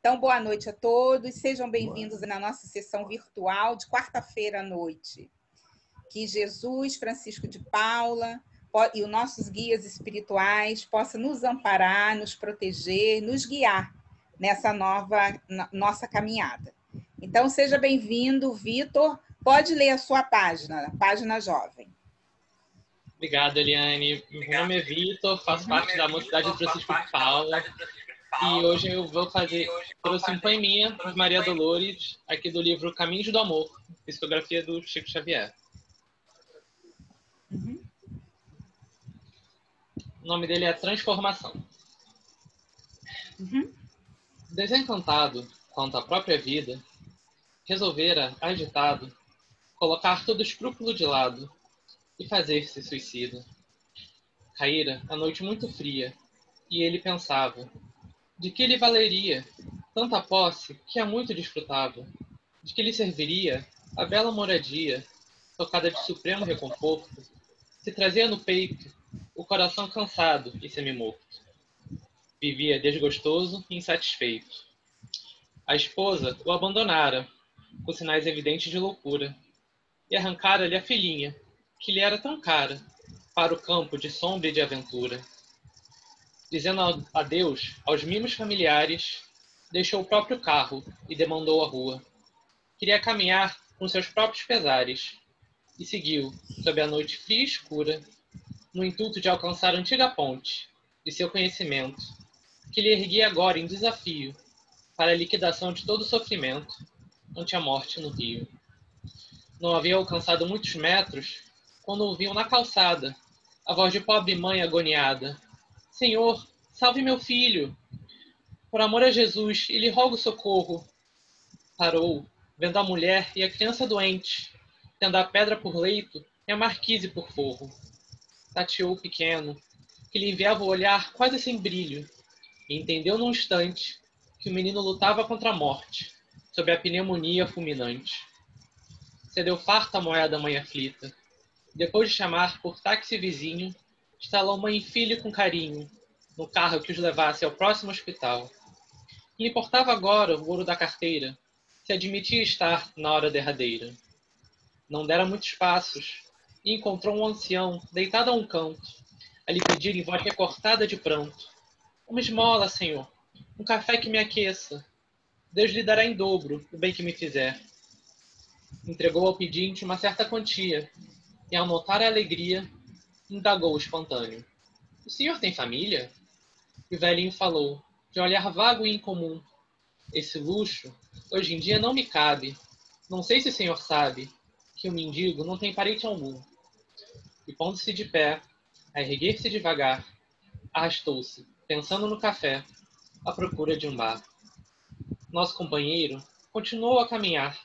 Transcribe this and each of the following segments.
Então, boa noite a todos, sejam bem-vindos na nossa sessão virtual de quarta-feira à noite. Que Jesus, Francisco de Paula e os nossos guias espirituais possam nos amparar, nos proteger, nos guiar nessa nossa caminhada. Então, seja bem-vindo, Vitor. Pode ler a sua página jovem. Obrigado, Eliane. Meu nome é Vitor, faço parte da Mocidade de Francisco de Paula. E hoje eu trouxe um poeminha de Maria Dolores, aqui do livro Caminhos do Amor, psicografia do Chico Xavier. O nome dele é Transformação. Desencantado quanto à própria vida, resolvera, agitado, colocar todo escrúpulo de lado e fazer-se suicida. Caíra a noite muito fria, e ele pensava: de que lhe valeria tanta posse que há muito desfrutava? De que lhe serviria a bela moradia, tocada de supremo reconforto, se trazia no peito o coração cansado e semimorto? Vivia desgostoso e insatisfeito. A esposa o abandonara, com sinais evidentes de loucura, e arrancara-lhe a filhinha, que lhe era tão cara, para o campo de sombra e de aventura. Dizendo adeus aos mimos familiares, deixou o próprio carro e demandou a rua. Queria caminhar com seus próprios pesares, e seguiu, sob a noite fria e escura, no intuito de alcançar a antiga ponte de seu conhecimento, que lhe erguia agora em desafio para a liquidação de todo o sofrimento ante a morte no rio. Não havia alcançado muitos metros, quando ouviu na calçada a voz de pobre mãe agoniada: Senhor, salve meu filho! Por amor a Jesus, e lhe rogo socorro. Parou, vendo a mulher e a criança doente, tendo a pedra por leito e a marquise por forro. Tateou o pequeno, que lhe enviava o olhar quase sem brilho, e entendeu num instante que o menino lutava contra a morte, sob a pneumonia fulminante. Cedeu farta a moeda à mãe aflita. Depois de chamar por táxi vizinho, instalou mãe e filho com carinho no carro que os levasse ao próximo hospital. E lhe importava agora o ouro da carteira, se admitia estar na hora derradeira. Não dera muitos passos, e encontrou um ancião deitado a um canto, a lhe pedir em voz recortada de pranto: uma esmola, senhor, um café que me aqueça. Deus lhe dará em dobro o bem que me fizer. Entregou ao pedinte uma certa quantia, e ao notar a alegria, indagou espontâneo: o senhor tem família? E o velhinho falou, de olhar vago e incomum: esse luxo, hoje em dia, não me cabe. Não sei se o senhor sabe que o mendigo não tem parente algum. E pondo-se de pé, a erguer-se devagar, arrastou-se, pensando no café, à procura de um bar. Nosso companheiro continuou a caminhar.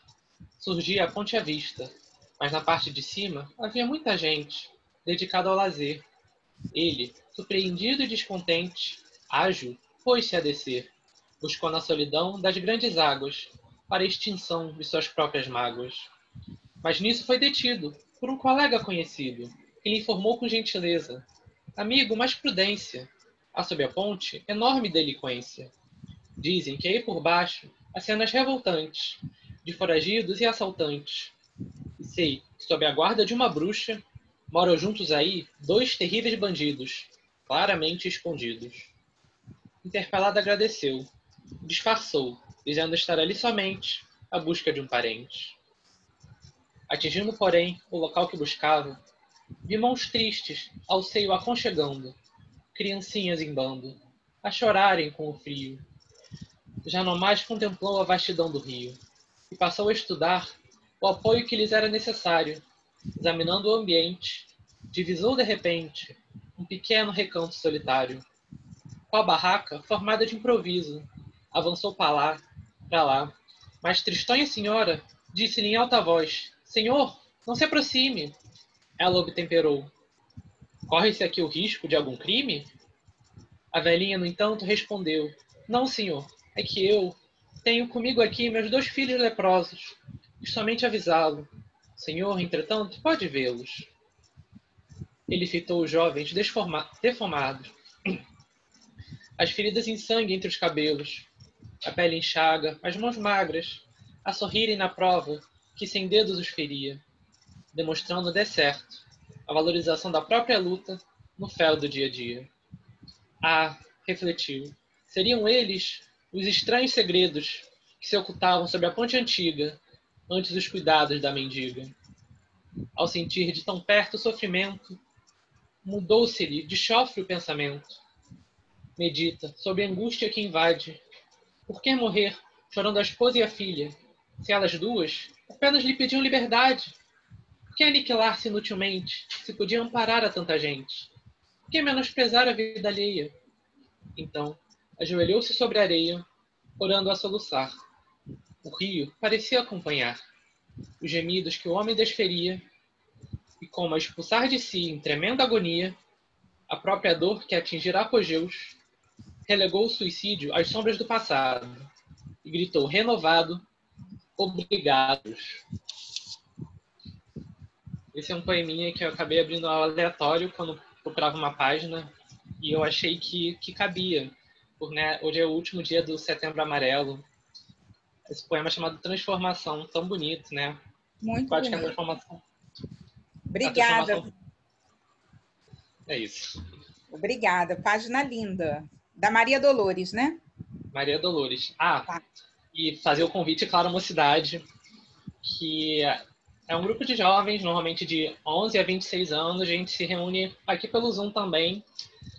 Surgia a ponte à vista, mas na parte de cima havia muita gente, dedicada ao lazer. Ele, surpreendido e descontente, ágil, pôs-se a descer. Buscou na solidão das grandes águas, para a extinção de suas próprias mágoas. Mas nisso foi detido, por um colega conhecido, que lhe informou com gentileza: amigo, mais prudência. Há sob a ponte enorme delinquência. Dizem que aí por baixo há cenas revoltantes, de foragidos e assaltantes. E sei que sob a guarda de uma bruxa moram juntos aí 2 terríveis bandidos, claramente escondidos. Interpelado agradeceu, disfarçou, dizendo estar ali somente à busca de um parente. Atingindo, porém, o local que buscava, vi mãos tristes ao seio aconchegando, criancinhas em bando, a chorarem com o frio. Já não mais contemplou a vastidão do rio, e passou a estudar o apoio que lhes era necessário. Examinando o ambiente, divisou de repente um pequeno recanto solitário. Com a barraca formada de improviso, avançou para lá, mas tristonha senhora disse-lhe em alta voz: Senhor, não se aproxime. Ela obtemperou: corre-se aqui o risco de algum crime? A velhinha, no entanto, respondeu: não, senhor, é que eu tenho comigo aqui meus 2 filhos leprosos, e somente avisá-lo. O senhor, entretanto, pode vê-los. Ele fitou os jovens defumados, as feridas em sangue entre os cabelos. a pele em chaga, as mãos magras, a sorrirem na prova que sem dedos os feria, demonstrando de certo a valorização da própria luta no fel do dia a dia. Ah, refletiu, seriam eles os estranhos segredos que se ocultavam sob a ponte antiga, antes dos cuidados da mendiga. Ao sentir de tão perto o sofrimento, mudou-se-lhe de chofre o pensamento. Medita sobre a angústia que invade. Por que morrer, chorando a esposa e a filha, se elas duas apenas lhe pediam liberdade? Por que aniquilar-se inutilmente, se podia amparar a tanta gente? Por que menosprezar a vida alheia? Então, ajoelhou-se sobre a areia, orando a soluçar. O rio parecia acompanhar os gemidos que o homem desferia, e como a expulsar de si em tremenda agonia a própria dor que atingirá apogeus, relegou o suicídio às sombras do passado e gritou renovado: obrigados. Esse é um poeminha que eu acabei abrindo aleatório quando procurava uma página e eu achei que cabia. Hoje é o último dia do Setembro Amarelo. Esse poema é chamado Transformação, tão bonito, né? Muito Eu acho que bonito. a transformação é isso. Obrigada. Página linda. Da Maria Dolores, né? Maria Dolores. Tá. E fazer o convite, claro, à mocidade, que é um grupo de jovens, normalmente de 11 a 26 anos. A gente se reúne aqui pelo Zoom também,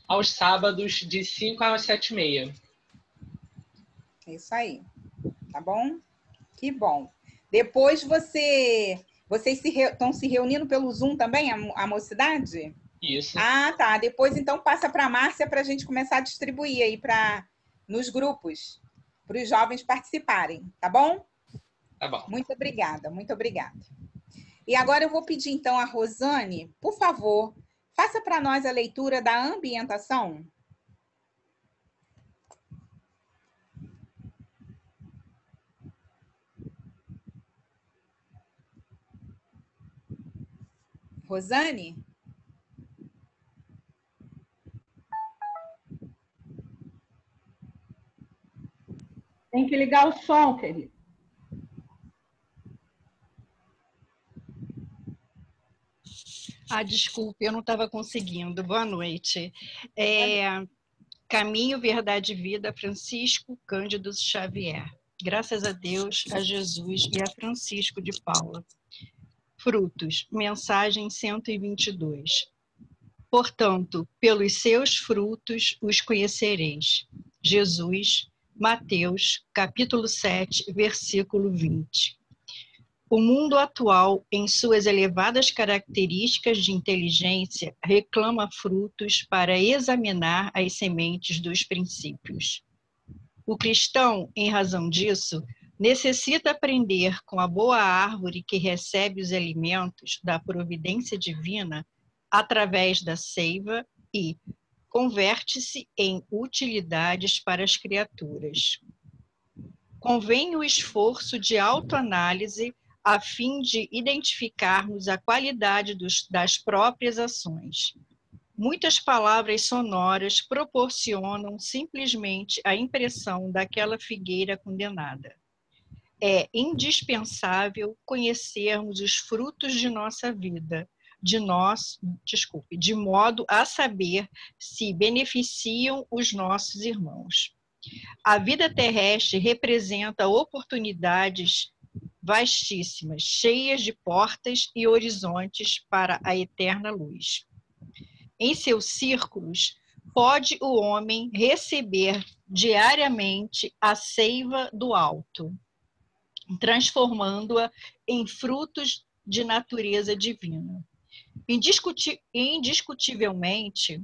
aos sábados, de 5 às 7h30. É isso aí. Tá bom? Que bom. Depois vocês estão se reunindo pelo Zoom também, a mocidade? Isso. Ah, tá. Depois, então, passa para a Márcia para a gente começar a distribuir aí nos grupos, para os jovens participarem, tá bom? Tá bom. Muito obrigada, muito obrigada. E agora eu vou pedir, então, a Rosane, por favor, faça para nós a leitura da ambientação. Rosane? Tem que ligar o som, querido. Desculpe, eu não estava conseguindo. Boa noite. Caminho, Verdade e Vida, Francisco Cândido Xavier. Graças a Deus, a Jesus e a Francisco de Paula. Frutos, mensagem 122. Portanto, pelos seus frutos os conhecereis. Jesus, Mateus, capítulo 7, versículo 20. O mundo atual, em suas elevadas características de inteligência, reclama frutos para examinar as sementes dos princípios. O cristão, em razão disso, necessita aprender com a boa árvore que recebe os alimentos da providência divina através da seiva e converte-se em utilidades para as criaturas. Convém o esforço de autoanálise a fim de identificarmos a qualidade das próprias ações. Muitas palavras sonoras proporcionam simplesmente a impressão daquela figueira condenada. É indispensável conhecermos os frutos de nossa vida, de modo a saber se beneficiam os nossos irmãos. A vida terrestre representa oportunidades vastíssimas, cheias de portas e horizontes para a eterna luz. Em seus círculos, pode o homem receber diariamente a seiva do alto, transformando-a em frutos de natureza divina. Indiscutivelmente,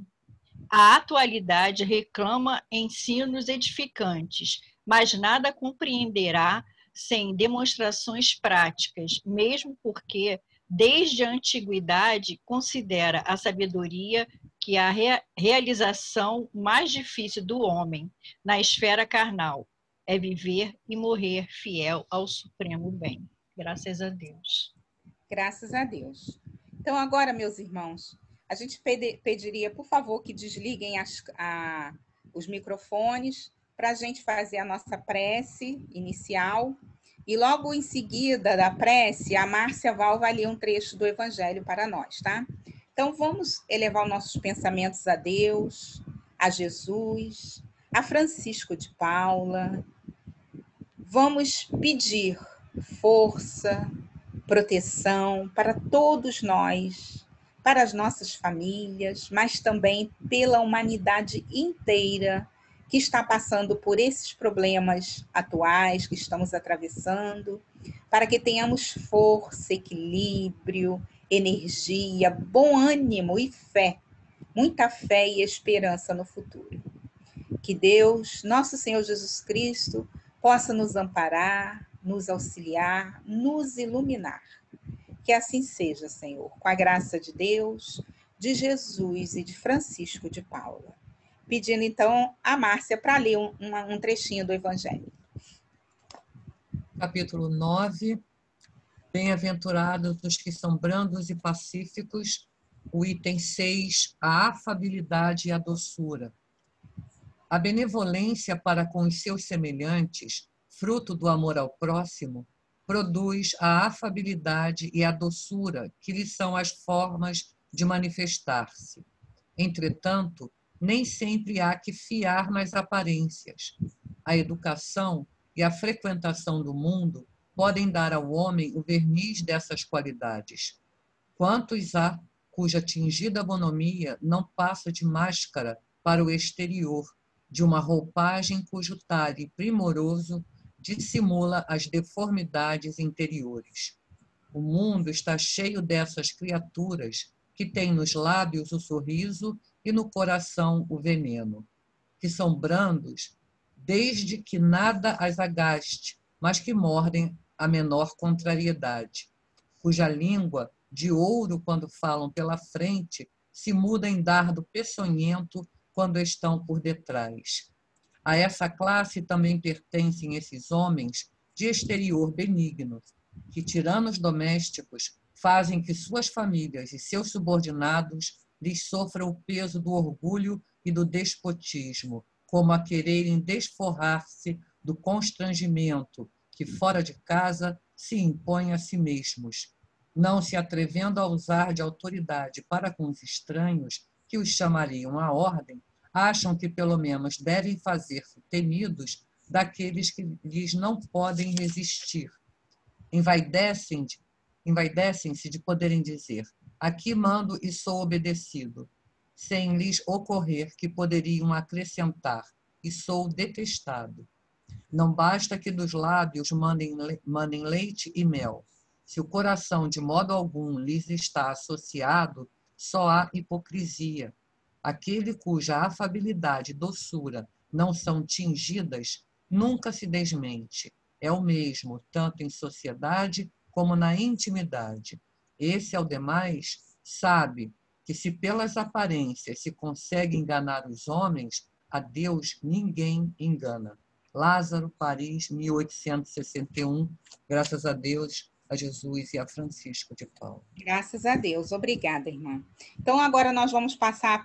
a atualidade reclama ensinos edificantes, mas nada compreenderá sem demonstrações práticas, mesmo porque, desde a antiguidade, considera a sabedoria que a realização mais difícil do homem na esfera carnal é viver e morrer fiel ao supremo bem. Graças a Deus. Graças a Deus. Então, agora, meus irmãos, a gente pediria, por favor, que desliguem os microfones para a gente fazer a nossa prece inicial. E logo em seguida da prece, a Márcia Val vai ler um trecho do Evangelho para nós, tá? Então, vamos elevar os nossos pensamentos a Deus, a Jesus, a Francisco de Paula. Vamos pedir força, proteção para todos nós, para as nossas famílias, mas também pela humanidade inteira que está passando por esses problemas atuais que estamos atravessando, para que tenhamos força, equilíbrio, energia, bom ânimo e fé, muita fé e esperança no futuro. Que Deus, nosso Senhor Jesus Cristo, possa nos amparar, nos auxiliar, nos iluminar. Que assim seja, Senhor, com a graça de Deus, de Jesus e de Francisco de Paula. Pedindo, então, a Márcia para ler um trechinho do Evangelho. Capítulo 9. Bem-aventurados os que são brandos e pacíficos. O item 6, a afabilidade e a doçura. A benevolência para com os seus semelhantes, fruto do amor ao próximo, produz a afabilidade e a doçura, que lhe são as formas de manifestar-se. Entretanto, nem sempre há que fiar nas aparências. A educação e a frequentação do mundo podem dar ao homem o verniz dessas qualidades. Quantos há cuja tingida bonomia não passa de máscara para o exterior, de uma roupagem cujo talhe primoroso dissimula as deformidades interiores. O mundo está cheio dessas criaturas que têm nos lábios o sorriso e no coração o veneno, que são brandos desde que nada as agaste, mas que mordem a menor contrariedade, cuja língua, de ouro quando falam pela frente, se muda em dardo peçonhento quando estão por detrás. A essa classe também pertencem esses homens de exterior benigno, que, tiranos domésticos, fazem que suas famílias e seus subordinados lhes sofram o peso do orgulho e do despotismo, como a quererem desforrar-se do constrangimento que, fora de casa, se impõe a si mesmos, não se atrevendo a usar de autoridade para com os estranhos, que os chamariam à ordem, acham que pelo menos devem fazer-se temidos daqueles que lhes não podem resistir. Envaidecem-se de poderem dizer: aqui mando e sou obedecido, sem lhes ocorrer que poderiam acrescentar: e sou detestado. Não basta que dos lábios mandem leite e mel. Se o coração de modo algum lhes está associado, só há hipocrisia. Aquele cuja afabilidade e doçura não são tingidas, nunca se desmente. É o mesmo, tanto em sociedade como na intimidade. Esse, ao demais, sabe que se pelas aparências se consegue enganar os homens, a Deus ninguém engana. Lázaro, Paris, 1861. Graças a Deus, a Jesus e a Francisco de Paula. Graças a Deus. Obrigada, irmã. Então, agora nós vamos passar a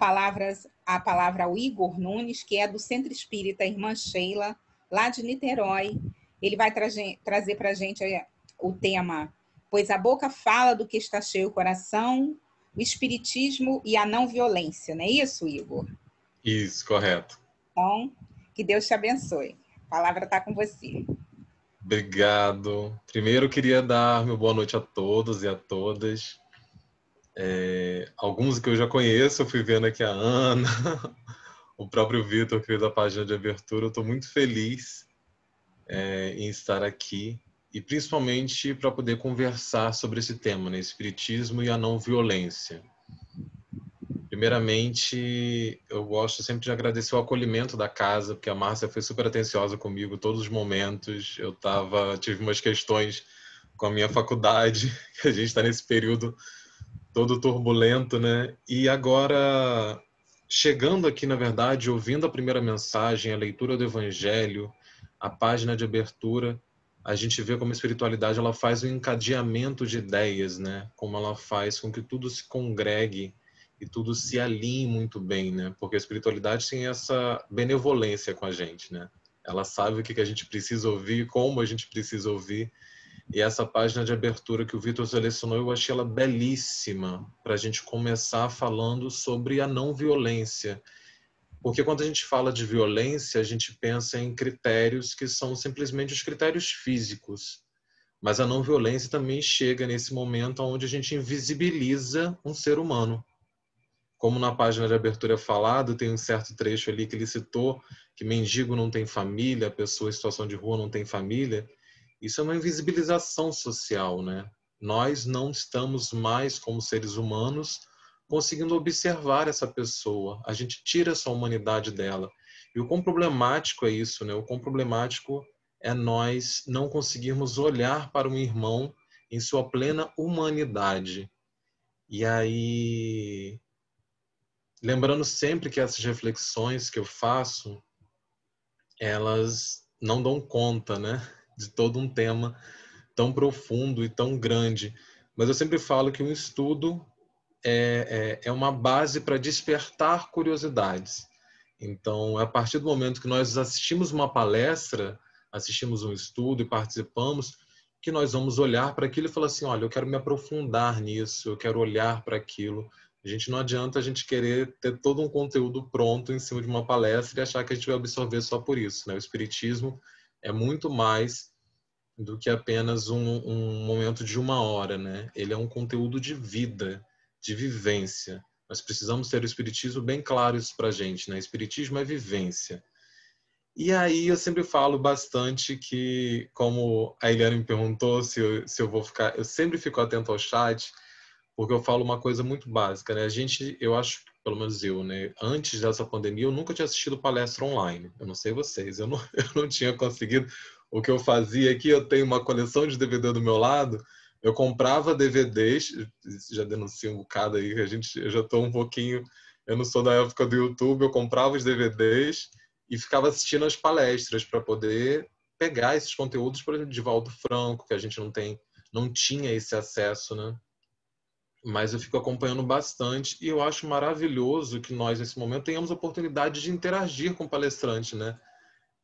palavra ao Igor Nunes, que é do Centro Espírita Irmã Sheila, lá de Niterói. Ele vai trazer para a gente o tema: pois a boca fala do que está cheio o coração, o espiritismo e a não violência. Não é isso, Igor? Isso, correto. Então, que Deus te abençoe. A palavra está com você. Obrigado. Primeiro, queria dar meu boa noite a todos e a todas. Alguns que eu já conheço, eu fui vendo aqui a Ana, o próprio Vitor, que fez a página de abertura. Eu estou muito feliz em estar aqui e principalmente para poder conversar sobre esse tema, né? Espiritismo e a não violência. Primeiramente, eu gosto sempre de agradecer o acolhimento da casa, porque a Márcia foi super atenciosa comigo todos os momentos. Tive umas questões com a minha faculdade, que a gente está nesse período todo turbulento, né? E agora, chegando aqui, na verdade, ouvindo a primeira mensagem, a leitura do Evangelho, a página de abertura, a gente vê como a espiritualidade ela faz um encadeamento de ideias, né? Como ela faz com que tudo se congregue e tudo se alinhe muito bem, né? Porque a espiritualidade tem essa benevolência com a gente, né? Ela sabe o que a gente precisa ouvir, como a gente precisa ouvir. E essa página de abertura que o Vitor selecionou, eu achei ela belíssima para a gente começar falando sobre a não violência. Porque quando a gente fala de violência, a gente pensa em critérios que são simplesmente os critérios físicos. Mas a não violência também chega nesse momento onde a gente invisibiliza um ser humano. Como na página de abertura é falado, tem um certo trecho ali que ele citou que mendigo não tem família, pessoa em situação de rua não tem família. Isso é uma invisibilização social, né? Nós não estamos mais, como seres humanos, conseguindo observar essa pessoa. A gente tira essa humanidade dela. E o quão problemático é isso, né? O quão problemático é nós não conseguirmos olhar para um irmão em sua plena humanidade. E aí, lembrando sempre que essas reflexões que eu faço, elas não dão conta, né, de todo um tema tão profundo e tão grande. Mas eu sempre falo que um estudo é uma base para despertar curiosidades. Então, a partir do momento que nós assistimos uma palestra, assistimos um estudo e participamos, que nós vamos olhar para aquilo e falar assim, olha, eu quero me aprofundar nisso, eu quero olhar para aquilo. A gente não adianta a gente querer ter todo um conteúdo pronto em cima de uma palestra e achar que a gente vai absorver só por isso, né? O Espiritismo é muito mais do que apenas um momento de uma hora, né? Ele é um conteúdo de vida, de vivência. Nós precisamos ter o Espiritismo bem claro isso para a gente, né? Espiritismo é vivência. E aí eu sempre falo bastante que, como a Eliane me perguntou se eu vou ficar... Eu sempre fico atento ao chat, porque eu falo uma coisa muito básica, né? A gente, eu acho, pelo menos eu, né? Antes dessa pandemia, eu nunca tinha assistido palestra online. Eu não sei vocês, eu não tinha conseguido. O que eu fazia aqui, eu tenho uma coleção de DVD do meu lado, eu comprava DVDs, já denuncio um bocado aí, eu já estou um pouquinho, eu não sou da época do YouTube, eu comprava os DVDs e ficava assistindo as palestras para poder pegar esses conteúdos, por exemplo, de Divaldo Franco, que a gente não tinha esse acesso, né? Mas eu fico acompanhando bastante e eu acho maravilhoso que nós, nesse momento, tenhamos a oportunidade de interagir com o palestrante, né?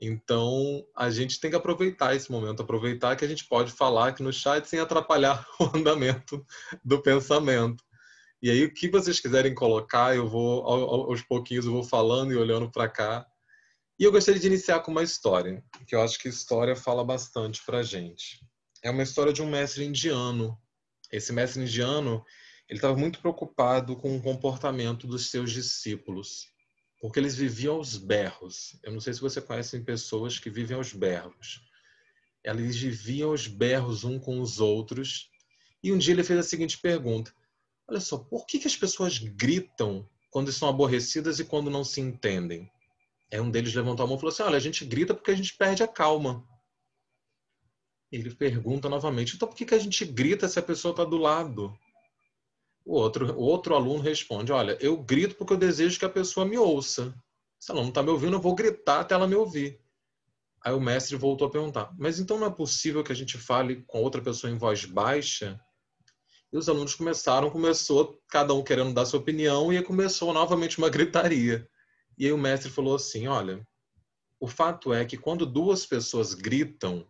Então, a gente tem que aproveitar esse momento, aproveitar que a gente pode falar aqui no chat sem atrapalhar o andamento do pensamento. E aí, o que vocês quiserem colocar, eu vou, aos pouquinhos, eu vou falando e olhando para cá. E eu gostaria de iniciar com uma história, que eu acho que história fala bastante para a gente. É uma história de um mestre indiano. Esse mestre indiano, ele estava muito preocupado com o comportamento dos seus discípulos, porque eles viviam aos berros. Eu não sei se você conhece pessoas que vivem aos berros. Eles viviam aos berros uns com os outros. E um dia ele fez a seguinte pergunta: olha só, por que as pessoas gritam quando estão aborrecidas e quando não se entendem? Aí um deles levantou a mão e falou assim: olha, a gente grita porque a gente perde a calma. Ele pergunta novamente: então por que a gente grita se a pessoa está do lado? O outro aluno responde: olha, eu grito porque eu desejo que a pessoa me ouça. Se ela não está me ouvindo, eu vou gritar até ela me ouvir. Aí o mestre voltou a perguntar: mas então não é possível que a gente fale com a outra pessoa em voz baixa? E os alunos começou cada um querendo dar sua opinião, e aí começou novamente uma gritaria. E aí o mestre falou assim: olha, o fato é que quando duas pessoas gritam,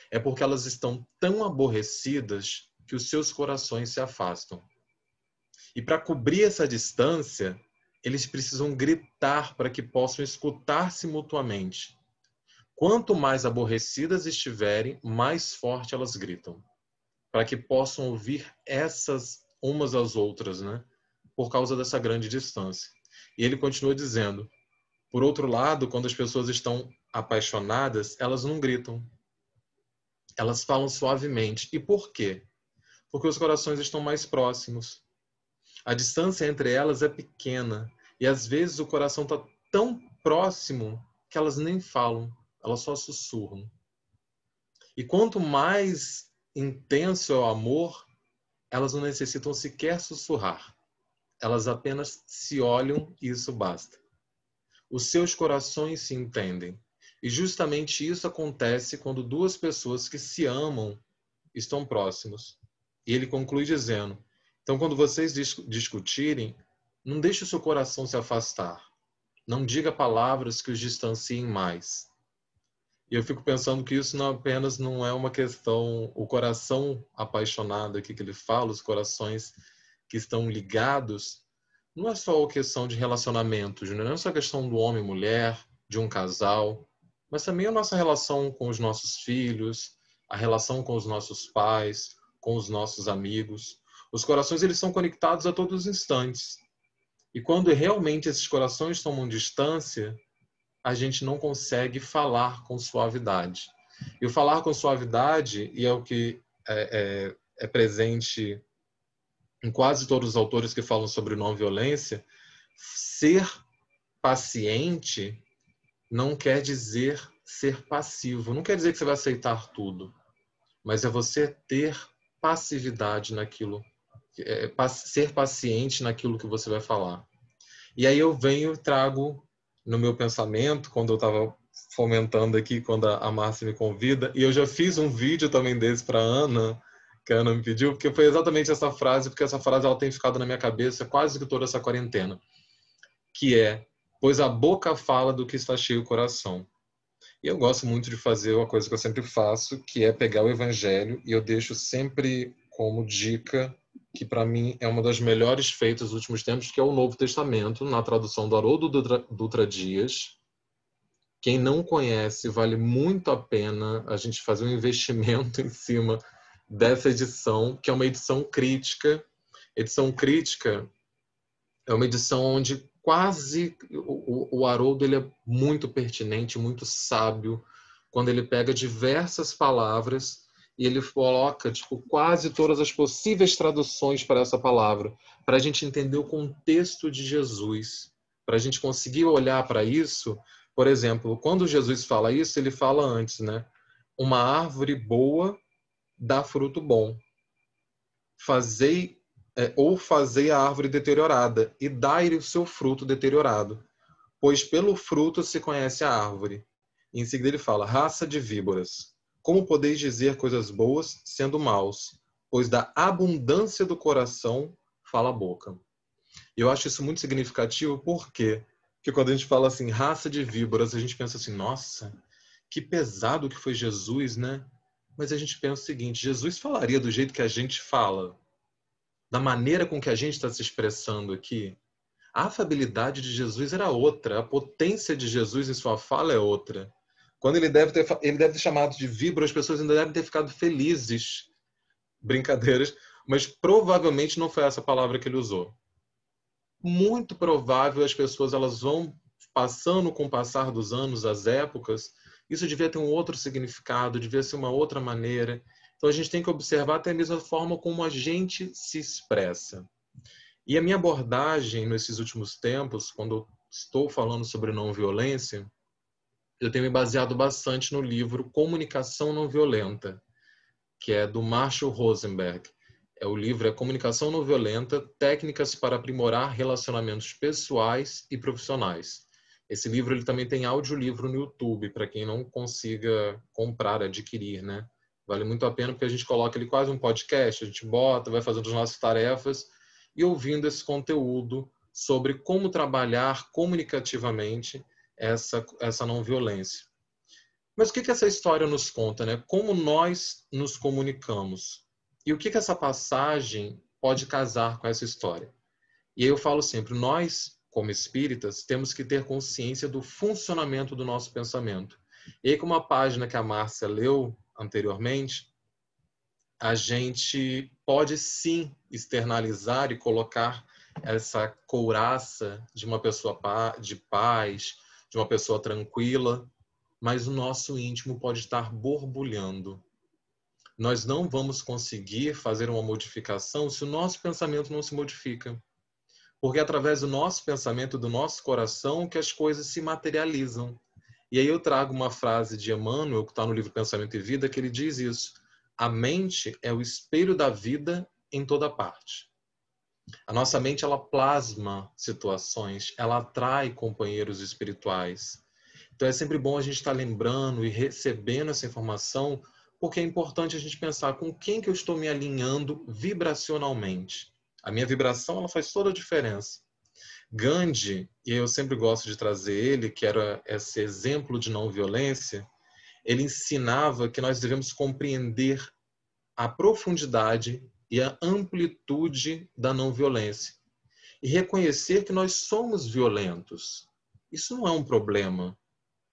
é porque elas estão tão aborrecidas que os seus corações se afastam. E para cobrir essa distância, eles precisam gritar para que possam escutar-se mutuamente. Quanto mais aborrecidas estiverem, mais forte elas gritam, para que possam ouvir essas umas às outras, né? Por causa dessa grande distância. E ele continua dizendo: por outro lado, quando as pessoas estão apaixonadas, elas não gritam. Elas falam suavemente. E por quê? Porque os corações estão mais próximos. A distância entre elas é pequena. E às vezes o coração está tão próximo que elas nem falam. Elas só sussurram. E quanto mais intenso é o amor, elas não necessitam sequer sussurrar. Elas apenas se olham e isso basta. Os seus corações se entendem. E justamente isso acontece quando duas pessoas que se amam estão próximos. E ele conclui dizendo: então, quando vocês discutirem, não deixe o seu coração se afastar. Não diga palavras que os distanciem mais. E eu fico pensando que isso não é uma questão, o coração apaixonado aqui que ele fala, os corações que estão ligados, não é só a questão de relacionamento, Júnior, não é só a questão do homem e mulher, de um casal, mas também a nossa relação com os nossos filhos, a relação com os nossos pais, com os nossos amigos. Os corações, eles são conectados a todos os instantes. E quando realmente esses corações tomam distância, a gente não consegue falar com suavidade. E o falar com suavidade, e é o que é presente em quase todos os autores que falam sobre não violência, ser paciente não quer dizer ser passivo, não quer dizer que você vai aceitar tudo, mas é você ter passividade naquilo, ser paciente naquilo que você vai falar. E aí eu venho e trago no meu pensamento, quando eu estava fomentando aqui, quando a Márcia me convida, e eu já fiz um vídeo também desse para a Ana, que a Ana me pediu, porque foi exatamente essa frase, porque essa frase ela tem ficado na minha cabeça quase que toda essa quarentena, que é: pois a boca fala do que está cheio o coração. E eu gosto muito de fazer uma coisa que eu sempre faço, que é pegar o Evangelho, e eu deixo sempre como dica, que para mim é uma das melhores feitas dos últimos tempos, que é o Novo Testamento, na tradução do Haroldo Dutra Dias. Quem não conhece, vale muito a pena a gente fazer um investimento em cima dessa edição, que é uma edição crítica. Edição crítica é uma edição onde quase o Haroldo ele é muito pertinente, muito sábio, quando ele pega diversas palavras e ele coloca quase todas as possíveis traduções para essa palavra, para a gente entender o contexto de Jesus, para a gente conseguir olhar para isso. Por exemplo, quando Jesus fala isso, ele fala antes, né? Uma árvore boa dá fruto bom. Fazei a árvore deteriorada, e dai-lhe o seu fruto deteriorado, pois pelo fruto se conhece a árvore. E em seguida ele fala: raça de víboras, como podeis dizer coisas boas sendo maus? Pois da abundância do coração fala a boca. E eu acho isso muito significativo, por quê? Porque quando a gente fala assim, raça de víboras, a gente pensa assim, nossa, que pesado que foi Jesus, né? Mas a gente pensa o seguinte: Jesus falaria do jeito que a gente fala, da maneira com que a gente está se expressando aqui? A afabilidade de Jesus era outra, a potência de Jesus em sua fala é outra. Quando ele deve ter chamado de víbora, as pessoas ainda devem ter ficado felizes. Brincadeiras, mas provavelmente não foi essa palavra que ele usou. Muito provável as pessoas elas vão passando com o passar dos anos, as épocas, isso devia ter um outro significado, devia ser uma outra maneira. Então a gente tem que observar até mesmo a forma como a gente se expressa. E a minha abordagem nesses últimos tempos, quando eu estou falando sobre não violência, eu tenho me baseado bastante no livro Comunicação Não Violenta, que é do Marshall Rosenberg. O livro é Comunicação Não Violenta, Técnicas para Aprimorar Relacionamentos Pessoais e Profissionais. Esse livro ele também tem audiolivro no YouTube, para quem não consiga comprar, adquirir, né? Vale muito a pena, porque a gente coloca ele quase um podcast, a gente bota, vai fazendo as nossas tarefas e ouvindo esse conteúdo sobre como trabalhar comunicativamente essa não violência. Mas o que essa história nos conta, né? Como nós nos comunicamos? E o que essa passagem pode casar com essa história? E aí eu falo sempre, nós, como espíritas, temos que ter consciência do funcionamento do nosso pensamento. E aí, como a página que a Márcia leu anteriormente, a gente pode sim externalizar e colocar essa couraça de uma pessoa de paz, de uma pessoa tranquila, mas o nosso íntimo pode estar borbulhando. Nós não vamos conseguir fazer uma modificação se o nosso pensamento não se modifica. Porque é através do nosso pensamento, do nosso coração, que as coisas se materializam. E aí eu trago uma frase de Emmanuel, que está no livro Pensamento e Vida, que ele diz isso: a mente é o espelho da vida em toda parte. A nossa mente, ela plasma situações, ela atrai companheiros espirituais. Então é sempre bom a gente estar lembrando e recebendo essa informação, porque é importante a gente pensar com quem que eu estou me alinhando vibracionalmente. A minha vibração, ela faz toda a diferença. Gandhi, e eu sempre gosto de trazer ele, que era esse exemplo de não violência, ele ensinava que nós devemos compreender a profundidade e a amplitude da não violência e reconhecer que nós somos violentos. Isso não é um problema.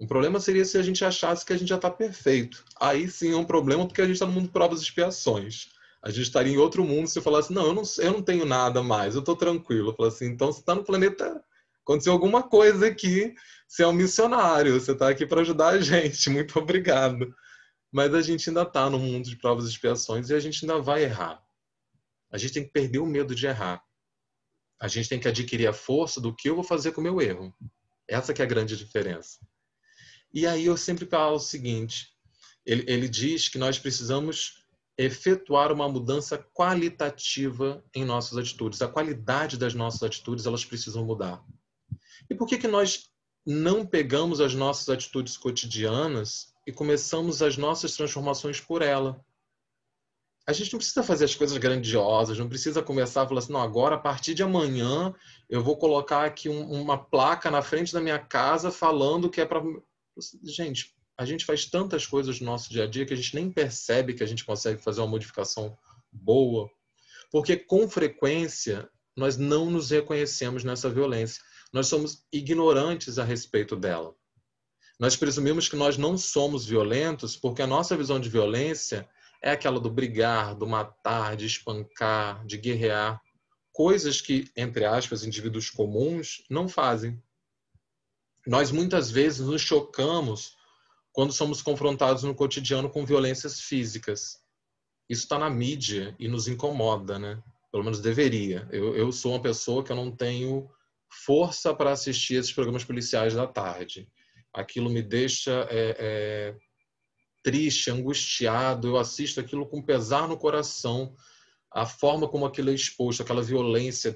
Um problema seria se a gente achasse que a gente já está perfeito. Aí sim é um problema, porque a gente está no mundo de provas e expiações. A gente estaria em outro mundo se eu falasse, não, eu não tenho nada mais, eu estou tranquilo. Eu falo assim, então você está no planeta, aconteceu alguma coisa aqui, você é um missionário, você está aqui para ajudar a gente, muito obrigado. Mas a gente ainda está no mundo de provas e expiações e a gente ainda vai errar. A gente tem que perder o medo de errar. A gente tem que adquirir a força do que eu vou fazer com o meu erro. Essa que é a grande diferença. E aí eu sempre falo o seguinte, ele diz que nós precisamos efetuar uma mudança qualitativa em nossas atitudes. A qualidade das nossas atitudes, elas precisam mudar. E por que nós não pegamos as nossas atitudes cotidianas e começamos as nossas transformações por ela? A gente não precisa fazer as coisas grandiosas, não precisa começar a falar assim, não, agora a partir de amanhã eu vou colocar aqui uma placa na frente da minha casa falando que é para... Gente, a gente faz tantas coisas no nosso dia a dia que a gente nem percebe que a gente consegue fazer uma modificação boa, porque com frequência nós não nos reconhecemos nessa violência. Nós somos ignorantes a respeito dela. Nós presumimos que nós não somos violentos porque a nossa visão de violência é aquela do brigar, do matar, de espancar, de guerrear. Coisas que, entre aspas, indivíduos comuns não fazem. Nós muitas vezes nos chocamos quando somos confrontados no cotidiano com violências físicas. Isso está na mídia e nos incomoda, né? Pelo menos deveria. Eu sou uma pessoa que eu não tenho força para assistir esses programas policiais da tarde. Aquilo me deixa triste, angustiado. Eu assisto aquilo com pesar no coração. A forma como aquilo é exposto, aquela violência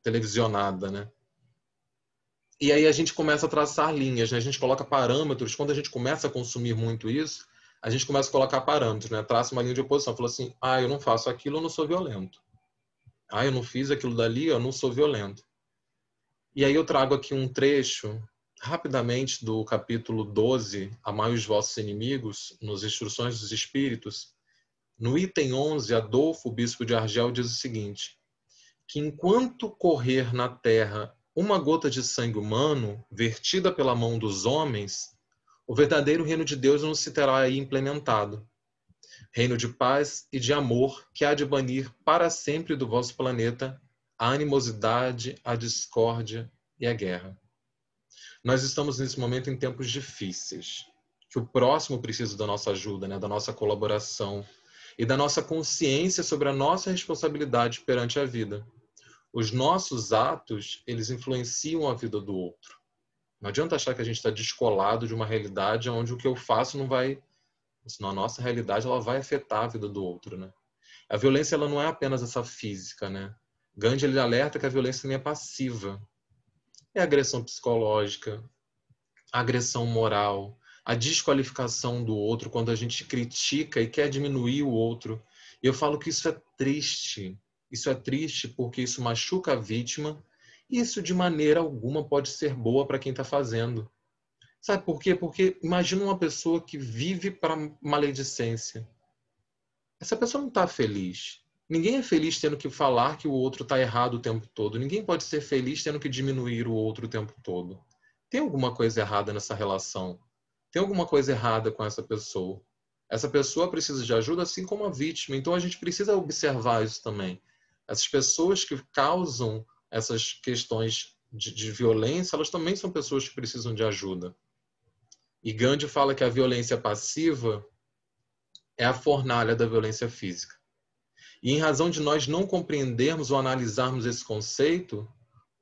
televisionada, né? E aí a gente começa a traçar linhas, né? A gente coloca parâmetros. Quando a gente começa a consumir muito isso, a gente começa a colocar parâmetros, né? Traça uma linha de oposição. Fala assim, eu não faço aquilo, eu não sou violento. Eu não fiz aquilo dali, eu não sou violento. E aí eu trago aqui um trecho, rapidamente, do capítulo 12, Amai os vossos inimigos, nos Instruções dos Espíritos. No item 11, Adolfo, bispo de Argel, diz o seguinte, que enquanto correr na terra uma gota de sangue humano, vertida pela mão dos homens, o verdadeiro reino de Deus não se terá aí implementado. Reino de paz e de amor que há de banir para sempre do vosso planeta a animosidade, a discórdia e a guerra. Nós estamos nesse momento em tempos difíceis, que o próximo precisa da nossa ajuda, né, da nossa colaboração e da nossa consciência sobre a nossa responsabilidade perante a vida. Os nossos atos, eles influenciam a vida do outro. Não adianta achar que a gente está descolado de uma realidade onde o que eu faço não vai... Senão a nossa realidade ela vai afetar a vida do outro, né? A violência ela não é apenas essa física, né? Gandhi ele alerta que a violência também é passiva. É a agressão psicológica, a agressão moral, a desqualificação do outro quando a gente critica e quer diminuir o outro. E eu falo que isso é triste. Isso é triste porque isso machuca a vítima e isso de maneira alguma pode ser boa para quem está fazendo. Sabe por quê? Porque imagina uma pessoa que vive para maledicência. Essa pessoa não está feliz. Ninguém é feliz tendo que falar que o outro está errado o tempo todo. Ninguém pode ser feliz tendo que diminuir o outro o tempo todo. Tem alguma coisa errada nessa relação. Tem alguma coisa errada com essa pessoa. Essa pessoa precisa de ajuda assim como a vítima. Então a gente precisa observar isso também. Essas pessoas que causam essas questões de violência, elas também são pessoas que precisam de ajuda. E Gandhi fala que a violência passiva é a fornalha da violência física. E em razão de nós não compreendermos ou analisarmos esse conceito,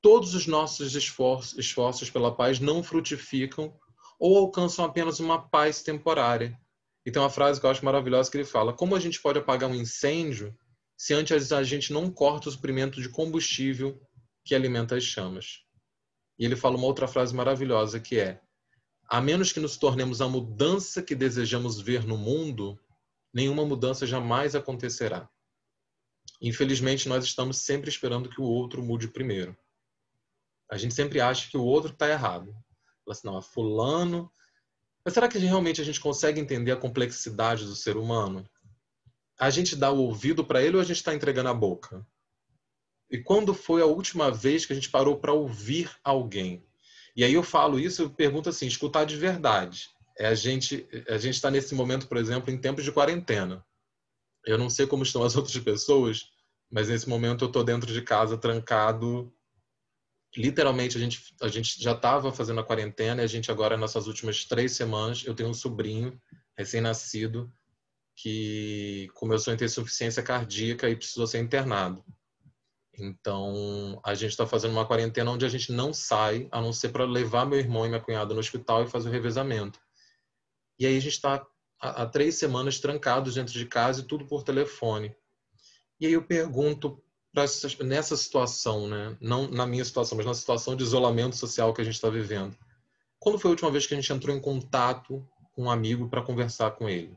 todos os nossos esforços pela paz não frutificam ou alcançam apenas uma paz temporária. E tem uma frase que eu acho maravilhosa que ele fala, como a gente pode apagar um incêndio se antes a gente não corta o suprimento de combustível que alimenta as chamas? E ele fala uma outra frase maravilhosa que é, a menos que nos tornemos a mudança que desejamos ver no mundo, nenhuma mudança jamais acontecerá. Infelizmente, nós estamos sempre esperando que o outro mude primeiro. A gente sempre acha que o outro está errado. Fala assim, não, fulano Mas será que realmente a gente consegue entender a complexidade do ser humano? A gente dá o ouvido para ele ou a gente está entregando a boca? E quando foi a última vez que a gente parou para ouvir alguém? E aí eu falo isso, eu pergunto assim, escutar de verdade. A gente está nesse momento, por exemplo, em tempos de quarentena. Eu não sei como estão as outras pessoas, mas nesse momento eu estou dentro de casa, trancado. Literalmente, a gente já estava fazendo a quarentena e a gente agora, nessas últimas 3 semanas, eu tenho um sobrinho recém-nascido que começou a ter insuficiência cardíaca e precisou ser internado. Então, a gente está fazendo uma quarentena onde a gente não sai, a não ser para levar meu irmão e minha cunhada no hospital e fazer o revezamento. E aí a gente está há 3 semanas trancados dentro de casa e tudo por telefone. E aí eu pergunto, nessa situação, né? Não na minha situação, mas na situação de isolamento social que a gente está vivendo, quando foi a última vez que a gente entrou em contato com um amigo para conversar com ele?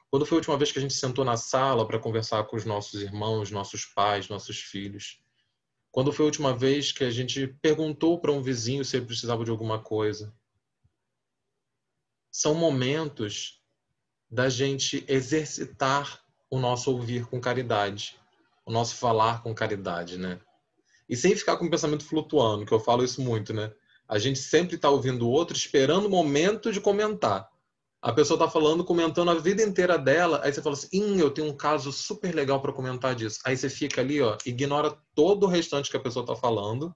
Quando foi a última vez que a gente sentou na sala para conversar com os nossos irmãos, nossos pais, nossos filhos? Quando foi a última vez que a gente perguntou para um vizinho se ele precisava de alguma coisa? São momentos da gente exercitar o nosso ouvir com caridade, o nosso falar com caridade, né? E sem ficar com o pensamento flutuando, que eu falo isso muito, né? A gente sempre está ouvindo o outro, esperando o momento de comentar. A pessoa está falando, comentando a vida inteira dela, aí você fala assim, eu tenho um caso super legal para comentar disso. Aí você fica ali, ó, ignora todo o restante que a pessoa está falando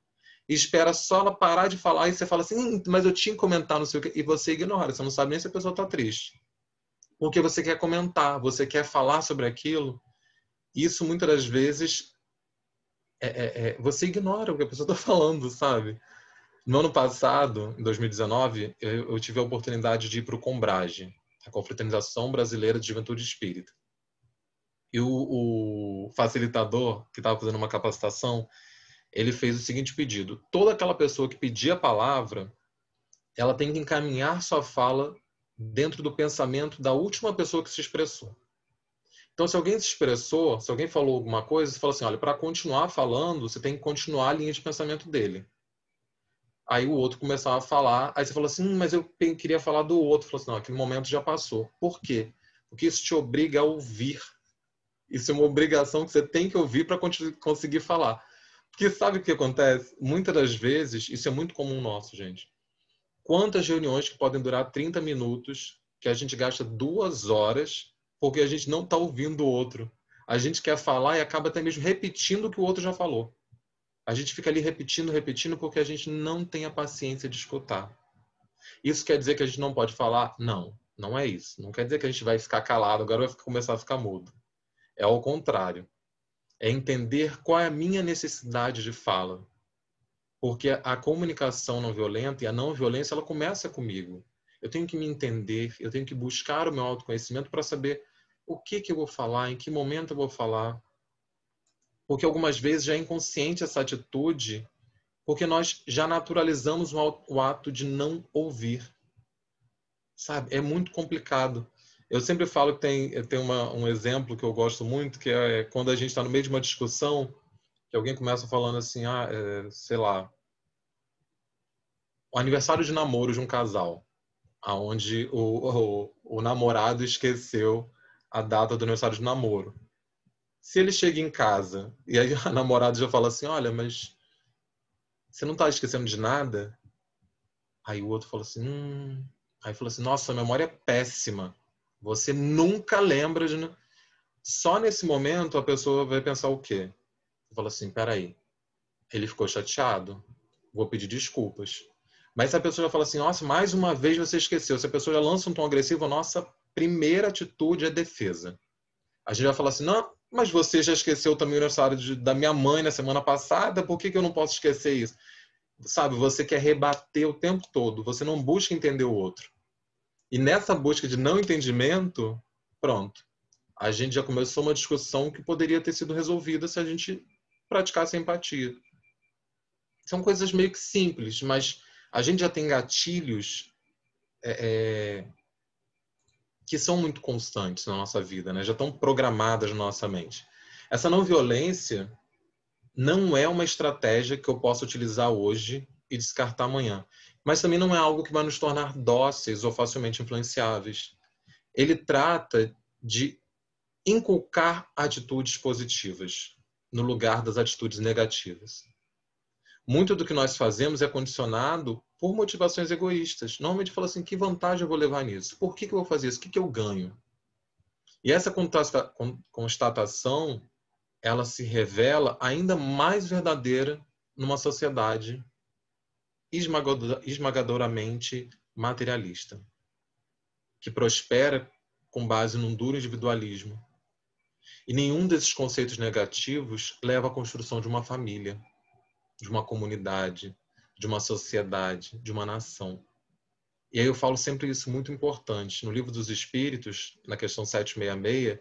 e espera só ela parar de falar e você fala assim, mas eu tinha que comentar, não sei o quê, e você ignora, você não sabe nem se a pessoa está triste. Porque você quer comentar, você quer falar sobre aquilo. Isso, muitas das vezes, você ignora o que a pessoa está falando, sabe? No ano passado, em 2019, eu tive a oportunidade de ir para o Combrage, a Confraternização Brasileira de Juventude Espírita. E o facilitador, que estava fazendo uma capacitação, ele fez o seguinte pedido. Toda aquela pessoa que pedir a palavra, ela tem que encaminhar sua fala dentro do pensamento da última pessoa que se expressou. Então, se alguém se expressou, se alguém falou alguma coisa, você fala assim, olha, para continuar falando, você tem que continuar a linha de pensamento dele. Aí o outro começava a falar, aí você falou assim, mas eu queria falar do outro. Falou assim, não, aquele momento já passou. Por quê? Porque isso te obriga a ouvir. Isso é uma obrigação que você tem que ouvir para conseguir falar. Porque sabe o que acontece? Muitas das vezes, isso é muito comum nosso, gente. Quantas reuniões que podem durar 30 minutos, que a gente gasta 2 horas, porque a gente não está ouvindo o outro. A gente quer falar e acaba até mesmo repetindo o que o outro já falou. A gente fica ali repetindo, porque a gente não tem a paciência de escutar. Isso quer dizer que a gente não pode falar? Não, não é isso. Não quer dizer que a gente vai ficar calado, agora vai começar a ficar mudo. É ao contrário. É entender qual é a minha necessidade de fala. Porque a comunicação não violenta e a não violência, ela começa comigo. Eu tenho que me entender, eu tenho que buscar o meu autoconhecimento para saber o que eu vou falar, em que momento eu vou falar. Porque algumas vezes já é inconsciente essa atitude, porque nós já naturalizamos o ato de não ouvir. Sabe? É muito complicado. Eu sempre falo que tem um exemplo que eu gosto muito, que é quando a gente está no meio de uma discussão, que alguém começa falando assim, sei lá, o aniversário de namoro de um casal, onde o namorado esqueceu a data do aniversário de namoro. Se ele chega em casa e aí a namorada já fala assim, olha, mas você não está esquecendo de nada? Aí o outro fala assim, Aí fala assim, nossa, a memória é péssima. Você nunca lembra de... Só nesse momento a pessoa vai pensar o quê? Fala assim, peraí, ele ficou chateado, vou pedir desculpas. Mas se a pessoa já fala assim, nossa, mais uma vez você esqueceu. Se a pessoa já lança um tom agressivo, a nossa primeira atitude é defesa. A gente vai falar assim, não, mas você já esqueceu também o aniversário da minha mãe na semana passada, por que eu não posso esquecer isso? Sabe, você quer rebater o tempo todo, você não busca entender o outro. E nessa busca de não entendimento, pronto. A gente já começou uma discussão que poderia ter sido resolvida se a gente praticasse a empatia. São coisas meio que simples, mas a gente já tem gatilhos que são muito constantes na nossa vida, né? Já estão programadas na nossa mente. Essa não violência não é uma estratégia que eu possa utilizar hoje e descartar amanhã. mas também não é algo que vai nos tornar dóceis ou facilmente influenciáveis. Ele trata de inculcar atitudes positivas no lugar das atitudes negativas. Muito do que nós fazemos é condicionado por motivações egoístas. Normalmente fala assim, que vantagem eu vou levar nisso? Por que eu vou fazer isso? O que eu ganho? E essa constatação, ela se revela ainda mais verdadeira numa sociedade esmagadoramente materialista, que prospera com base num duro individualismo. E nenhum desses conceitos negativos leva à construção de uma família, de uma comunidade, de uma sociedade, de uma nação. E aí eu falo sempre isso muito importante. No Livro dos Espíritos, na questão 766,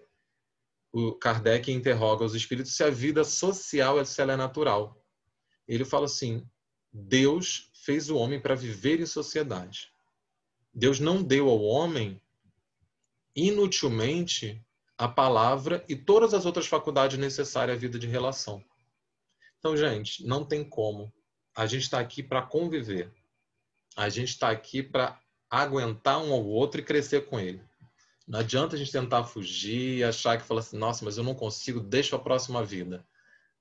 o Kardec interroga os espíritos se a vida social se ela é natural. Ele fala assim, Deus fez o homem para viver em sociedade. Deus não deu ao homem inutilmente a palavra e todas as outras faculdades necessárias à vida de relação. Então, gente, não tem como. A gente está aqui para conviver. A gente está aqui para aguentar um ao outro e crescer com ele. Não adianta a gente tentar fugir, achar que fala assim, nossa, mas eu não consigo, deixa a próxima vida.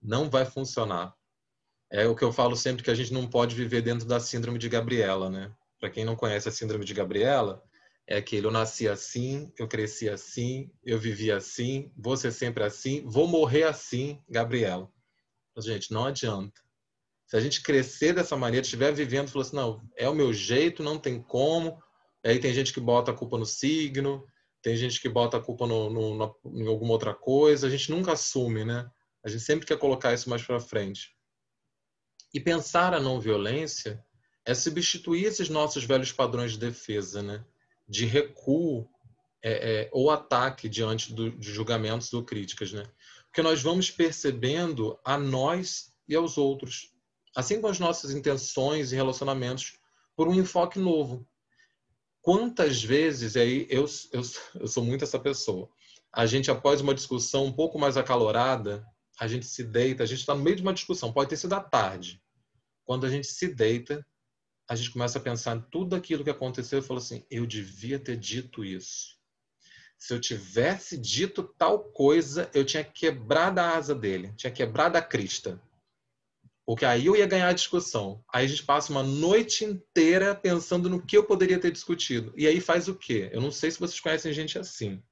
Não vai funcionar. É o que eu falo sempre, que a gente não pode viver dentro da síndrome de Gabriela, né? Para quem não conhece a síndrome de Gabriela, é que eu nasci assim, eu cresci assim, eu vivi assim, vou ser sempre assim, vou morrer assim, Gabriela. Mas, gente, não adianta. Se a gente crescer dessa maneira, estiver vivendo, falou assim, não, é o meu jeito, não tem como. Aí tem gente que bota a culpa no signo, tem gente que bota a culpa em alguma outra coisa. A gente nunca assume, né? A gente sempre quer colocar isso mais para frente. E pensar a não violência é substituir esses nossos velhos padrões de defesa, né? De recuo ou ataque diante de julgamentos ou críticas, né? Porque nós vamos percebendo a nós e aos outros, assim como as nossas intenções e relacionamentos, por um enfoque novo. Quantas vezes, aí eu sou muito essa pessoa, a gente, após uma discussão um pouco mais acalorada, a gente se deita, a gente está no meio de uma discussão, pode ter sido à tarde. Quando a gente se deita, a gente começa a pensar em tudo aquilo que aconteceu e fala assim, eu devia ter dito isso. Se eu tivesse dito tal coisa, eu tinha quebrado a asa dele, tinha quebrado a crista. Porque aí eu ia ganhar a discussão. Aí a gente passa uma noite inteira pensando no que eu poderia ter discutido. E aí faz o quê? Eu não sei se vocês conhecem gente assim.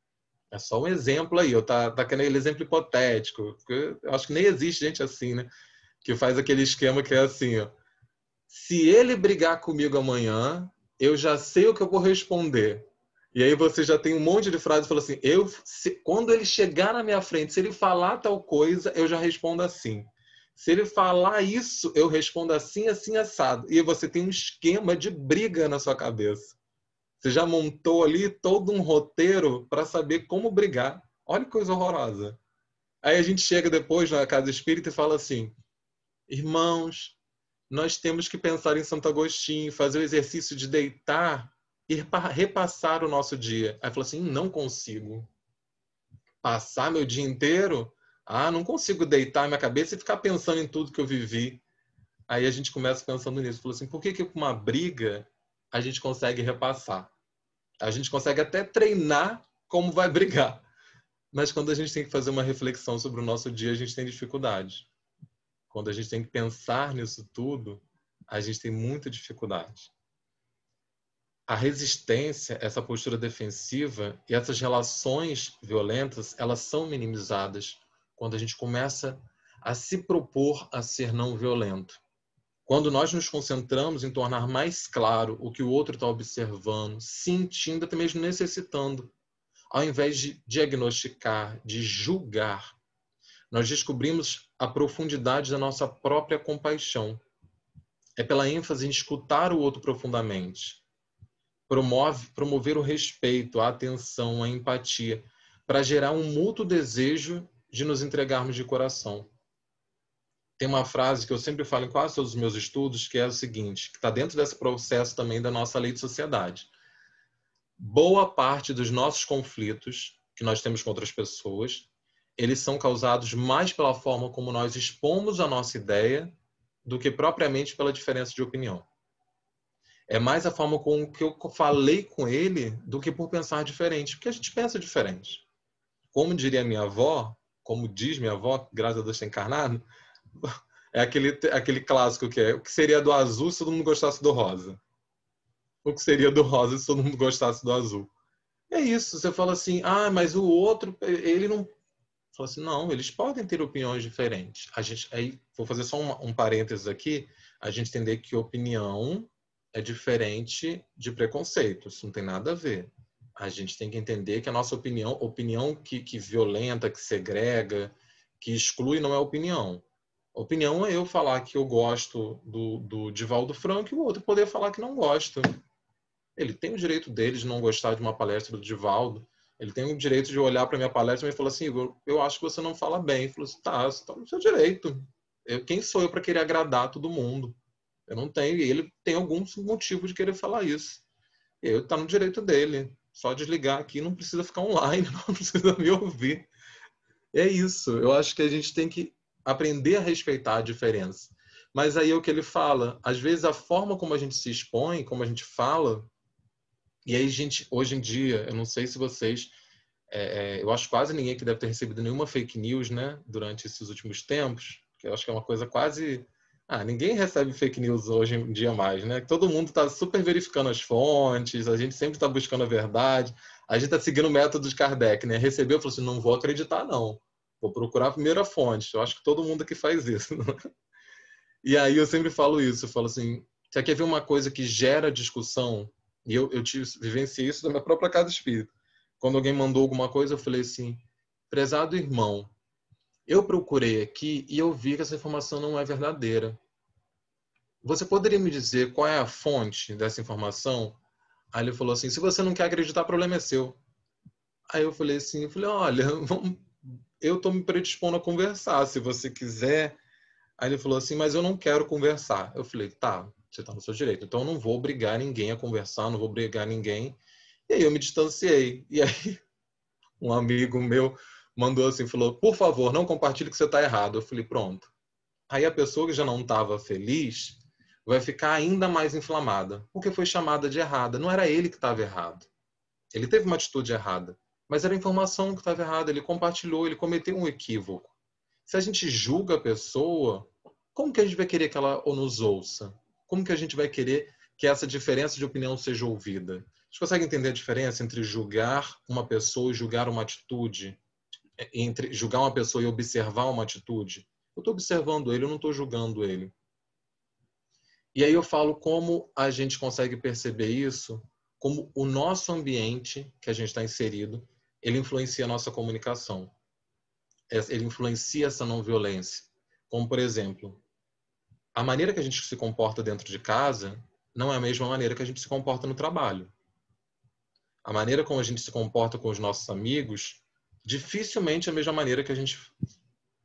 É só um exemplo aí. Tá aquele exemplo hipotético. Eu acho que nem existe gente assim, né? Que faz aquele esquema que é assim, ó. Se ele brigar comigo amanhã, eu já sei o que eu vou responder. E aí você já tem um monte de frases falando assim, quando ele chegar na minha frente, se ele falar tal coisa, eu já respondo assim. Se ele falar isso, eu respondo assim, assim, assado. E você tem um esquema de briga na sua cabeça. Você já montou ali todo um roteiro para saber como brigar. Olha que coisa horrorosa. Aí a gente chega depois na casa espírita e fala assim, irmãos, nós temos que pensar em Santo Agostinho, fazer o exercício de deitar e repassar o nosso dia. Aí fala assim, não consigo. Passar meu dia inteiro? Não consigo deitar minha cabeça e ficar pensando em tudo que eu vivi. Aí a gente começa pensando nisso. Fala assim, por que com uma briga a gente consegue repassar? A gente consegue até treinar como vai brigar. Mas quando a gente tem que fazer uma reflexão sobre o nosso dia, a gente tem dificuldade. Quando a gente tem que pensar nisso tudo, a gente tem muita dificuldade. A resistência, essa postura defensiva e essas relações violentas, elas são minimizadas quando a gente começa a se propor a ser não violento. Quando nós nos concentramos em tornar mais claro o que o outro está observando, sentindo, até mesmo necessitando, ao invés de diagnosticar, de julgar, nós descobrimos a profundidade da nossa própria compaixão. É pela ênfase em escutar o outro profundamente. Promover o respeito, a atenção, a empatia, para gerar um mútuo desejo de nos entregarmos de coração. Tem uma frase que eu sempre falo em quase todos os meus estudos, que é o seguinte, que está dentro desse processo também da nossa lei de sociedade. Boa parte dos nossos conflitos que nós temos com outras pessoas, eles são causados mais pela forma como nós expomos a nossa ideia do que propriamente pela diferença de opinião. É mais a forma com que eu falei com ele do que por pensar diferente. Porque a gente pensa diferente. Como diria minha avó, como diz minha avó, graças a Deus está encarnado, é aquele clássico que é: o que seria do azul se todo mundo gostasse do rosa? O que seria do rosa se todo mundo gostasse do azul? É isso, você fala assim, mas o outro, ele não... Fala assim, não, eles podem ter opiniões diferentes. Aí, vou fazer só um parênteses aqui, a gente entender que opinião é diferente de preconceito, isso não tem nada a ver. A gente tem que entender que a nossa opinião que violenta, que segrega, que exclui, não é opinião. Opinião é eu falar que eu gosto do Divaldo Franco e o outro poder falar que não gosta. Ele tem o direito dele de não gostar de uma palestra do Divaldo. Ele tem o direito de olhar para minha palestra e falar assim, Igor, eu acho que você não fala bem. Ele falou assim, tá, você está no seu direito. Quem sou eu para querer agradar todo mundo? Eu não tenho. E ele tem algum motivo de querer falar isso. E ele está no direito dele. Só desligar aqui, não precisa ficar online, não precisa me ouvir. É isso. Eu acho que a gente tem que aprender a respeitar a diferença. Mas aí é o que ele fala. Às vezes a forma como a gente se expõe, como a gente fala... E aí, gente, hoje em dia, eu não sei se vocês... eu acho quase ninguém que deve ter recebido nenhuma fake news, né? Durante esses últimos tempos. Que eu acho que é uma coisa quase... ninguém recebe fake news hoje em dia mais, né? Todo mundo está super verificando as fontes, a gente sempre está buscando a verdade. A gente está seguindo o método de Kardec, né? Recebeu e falou assim, não vou acreditar, não. Vou procurar primeiro a fonte. Eu acho que todo mundo aqui faz isso. E aí eu sempre falo isso. Eu falo assim, você quer ver uma coisa que gera discussão? E eu vivenciei isso na minha própria casa espírita. Quando alguém mandou alguma coisa, eu falei assim, prezado irmão, eu procurei aqui e eu vi que essa informação não é verdadeira. Você poderia me dizer qual é a fonte dessa informação? Aí ele falou assim, se você não quer acreditar, o problema é seu. Aí eu falei assim, olha, eu estou me predispondo a conversar, se você quiser. Aí ele falou assim, mas eu não quero conversar. Eu falei, tá, você está no seu direito. Então eu não vou obrigar ninguém a conversar, não vou obrigar ninguém. E aí eu me distanciei. E aí um amigo meu mandou assim, falou, por favor, não compartilhe que você está errado. Eu falei, pronto. Aí a pessoa que já não estava feliz vai ficar ainda mais inflamada, porque foi chamada de errada. Não era ele que estava errado. Ele teve uma atitude errada, mas era a informação que estava errada. Ele compartilhou, ele cometeu um equívoco. Se a gente julga a pessoa, como que a gente vai querer que ela nos ouça? Como que a gente vai querer que essa diferença de opinião seja ouvida? A gente consegue entender a diferença entre julgar uma pessoa e julgar uma atitude? Entre julgar uma pessoa e observar uma atitude? Eu estou observando ele, eu não estou julgando ele. E aí eu falo como a gente consegue perceber isso, como o nosso ambiente que a gente está inserido, ele influencia a nossa comunicação. Ele influencia essa não violência. Como, por exemplo, a maneira que a gente se comporta dentro de casa não é a mesma maneira que a gente se comporta no trabalho. A maneira como a gente se comporta com os nossos amigos dificilmente é a mesma maneira que a gente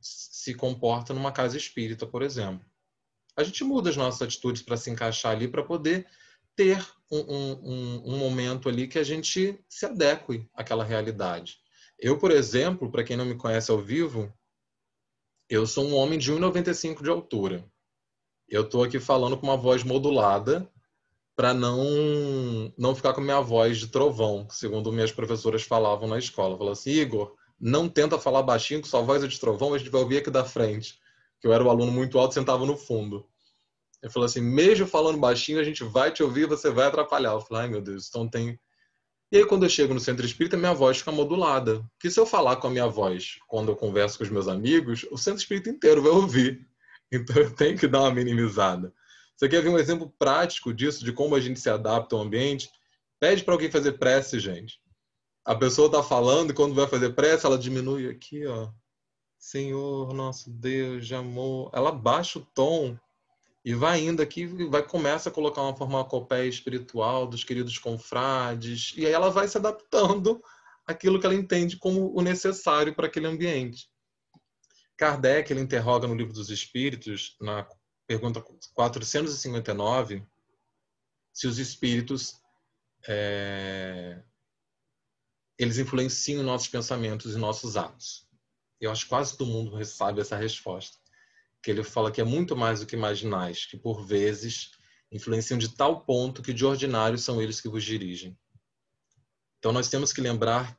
se comporta numa casa espírita, por exemplo. A gente muda as nossas atitudes para se encaixar ali, para poder ter um momento ali que a gente se adeque àquela realidade. Eu, por exemplo, para quem não me conhece ao vivo, eu sou um homem de 1,95 de altura. Eu estou aqui falando com uma voz modulada para não ficar com a minha voz de trovão, segundo minhas professoras falavam na escola. Falavam assim, Igor, não tenta falar baixinho, que sua voz é de trovão, a gente vai ouvir aqui da frente. Que eu era um aluno muito alto e sentava no fundo. Ele falou assim, mesmo falando baixinho, a gente vai te ouvir e você vai atrapalhar. Eu falei, ai meu Deus, então tem... E aí, quando eu chego no centro espírita, minha voz fica modulada. Porque se eu falar com a minha voz quando eu converso com os meus amigos, o centro espírita inteiro vai ouvir. Então, eu tenho que dar uma minimizada. Você quer ver um exemplo prático disso, de como a gente se adapta ao ambiente? Pede para alguém fazer prece, gente. A pessoa está falando e quando vai fazer prece, ela diminui aqui, ó. Senhor, nosso Deus de amor. Ela baixa o tom e vai indo aqui, começa a colocar uma farmacopeia espiritual dos queridos confrades, e aí ela vai se adaptando àquilo que ela entende como o necessário para aquele ambiente. Kardec, ele interroga no Livro dos Espíritos, na pergunta 459, se os espíritos eles influenciam nossos pensamentos e nossos atos. Eu acho que quase todo mundo sabe essa resposta. Que ele fala que é muito mais do que imaginais, que por vezes Influenciam de tal ponto que de ordinário são eles que vos dirigem. Então nós temos que lembrar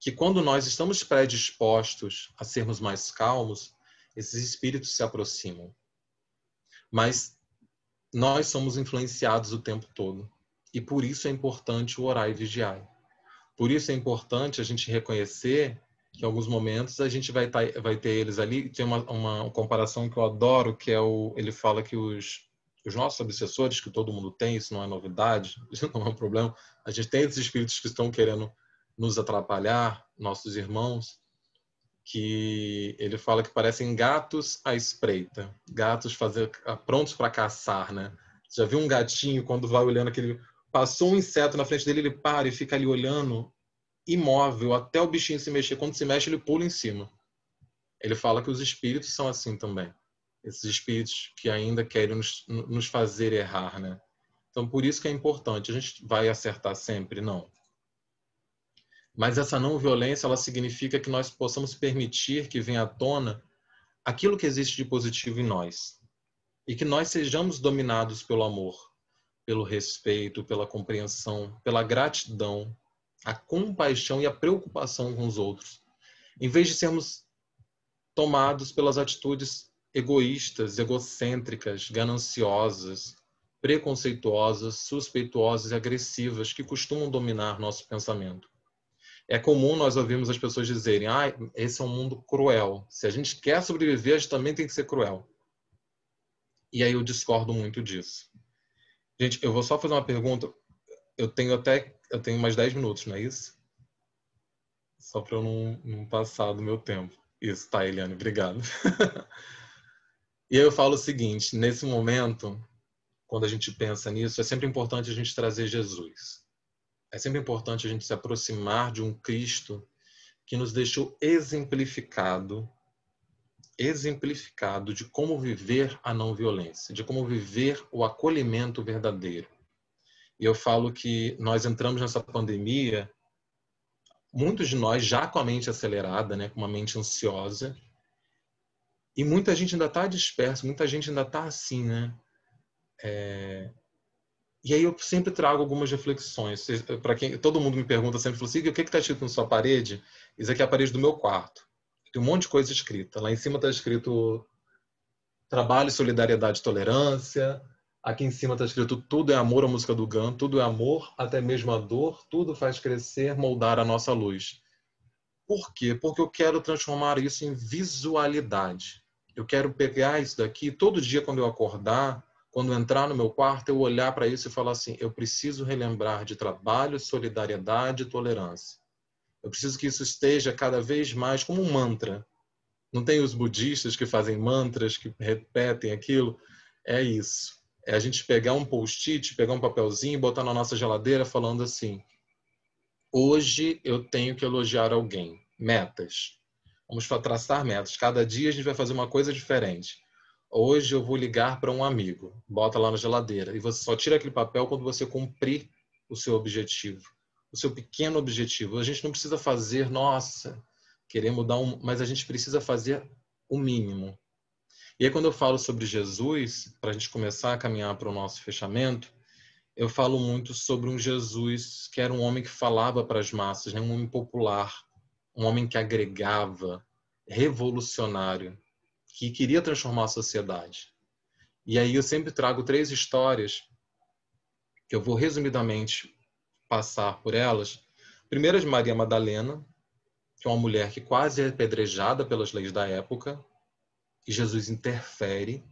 que quando nós estamos predispostos a sermos mais calmos, esses espíritos se aproximam. Mas nós somos influenciados o tempo todo. E por isso é importante o orar e vigiar. Por isso é importante a gente reconhecer que em alguns momentos a gente vai ter eles ali. Tem uma comparação que eu adoro, que é ele fala que os nossos obsessores, que todo mundo tem, isso não é novidade, isso não é um problema. A gente tem esses espíritos que estão querendo nos atrapalhar, nossos irmãos, que ele fala que parecem gatos à espreita, gatos prontos para caçar, né? Já viu um gatinho quando vai olhando aquele... Passou um inseto na frente dele, ele para e fica ali olhando, imóvel, até o bichinho se mexer. Quando se mexe, ele pula em cima. Ele fala que os espíritos são assim também. Esses espíritos que ainda querem nos fazer errar, né? Então, por isso que é importante. A gente vai acertar sempre? Não. Mas essa não violência, ela significa que nós possamos permitir que venha à tona aquilo que existe de positivo em nós. E que nós sejamos dominados pelo amor, pelo respeito, pela compreensão, pela gratidão, a compaixão e a preocupação com os outros. Em vez de sermos tomados pelas atitudes egoístas, egocêntricas, gananciosas, preconceituosas, suspeituosas e agressivas que costumam dominar nosso pensamento. É comum nós ouvirmos as pessoas dizerem: esse é um mundo cruel. Se a gente quer sobreviver, a gente também tem que ser cruel. E aí eu discordo muito disso. Gente, eu vou só fazer uma pergunta. Eu tenho mais 10 minutos, não é isso? Só para eu não passar do meu tempo. Isso, tá, Eliane, obrigado. E aí eu falo o seguinte: nesse momento, quando a gente pensa nisso, é sempre importante a gente trazer Jesus. É sempre importante a gente se aproximar de um Cristo que nos deixou exemplificado de como viver a não violência, de como viver o acolhimento verdadeiro. E eu falo que nós entramos nessa pandemia, muitos de nós já com a mente acelerada, né, com uma mente ansiosa, e muita gente ainda está dispersa, muita gente ainda está assim, né? E aí eu sempre trago algumas reflexões. Para quem todo mundo me pergunta sempre, fala assim: o que está escrito na sua parede? Isso aqui é a parede do meu quarto. Tem um monte de coisa escrita. Lá em cima está escrito trabalho, solidariedade, tolerância. Aqui em cima está escrito tudo é amor, a música do GAN. Tudo é amor, até mesmo a dor. Tudo faz crescer, moldar a nossa luz. Por quê? Porque eu quero transformar isso em visualidade. Eu quero pegar isso daqui todo dia quando eu acordar, quando eu entrar no meu quarto, eu olhar para isso e falar assim: eu preciso relembrar de trabalho, solidariedade e tolerância. Eu preciso que isso esteja cada vez mais como um mantra. Não tem os budistas que fazem mantras, que repetem aquilo? É isso. É a gente pegar um post-it, pegar um papelzinho e botar na nossa geladeira falando assim: hoje eu tenho que elogiar alguém. Metas. Vamos traçar metas. Cada dia a gente vai fazer uma coisa diferente. Hoje eu vou ligar para um amigo. Bota lá na geladeira. E você só tira aquele papel quando você cumprir o seu objetivo. O seu pequeno objetivo. A gente não precisa fazer, nossa, querer mudar mas a gente precisa fazer o mínimo. E aí quando eu falo sobre Jesus, para a gente começar a caminhar para o nosso fechamento, eu falo muito sobre um Jesus que era um homem que falava para as massas, né? Um homem popular, um homem que agregava, revolucionário, que queria transformar a sociedade. E aí eu sempre trago 3 histórias, que eu vou resumidamente passar por elas. Primeira de Maria Madalena, que é uma mulher que quase é apedrejada pelas leis da época, e Jesus interfere.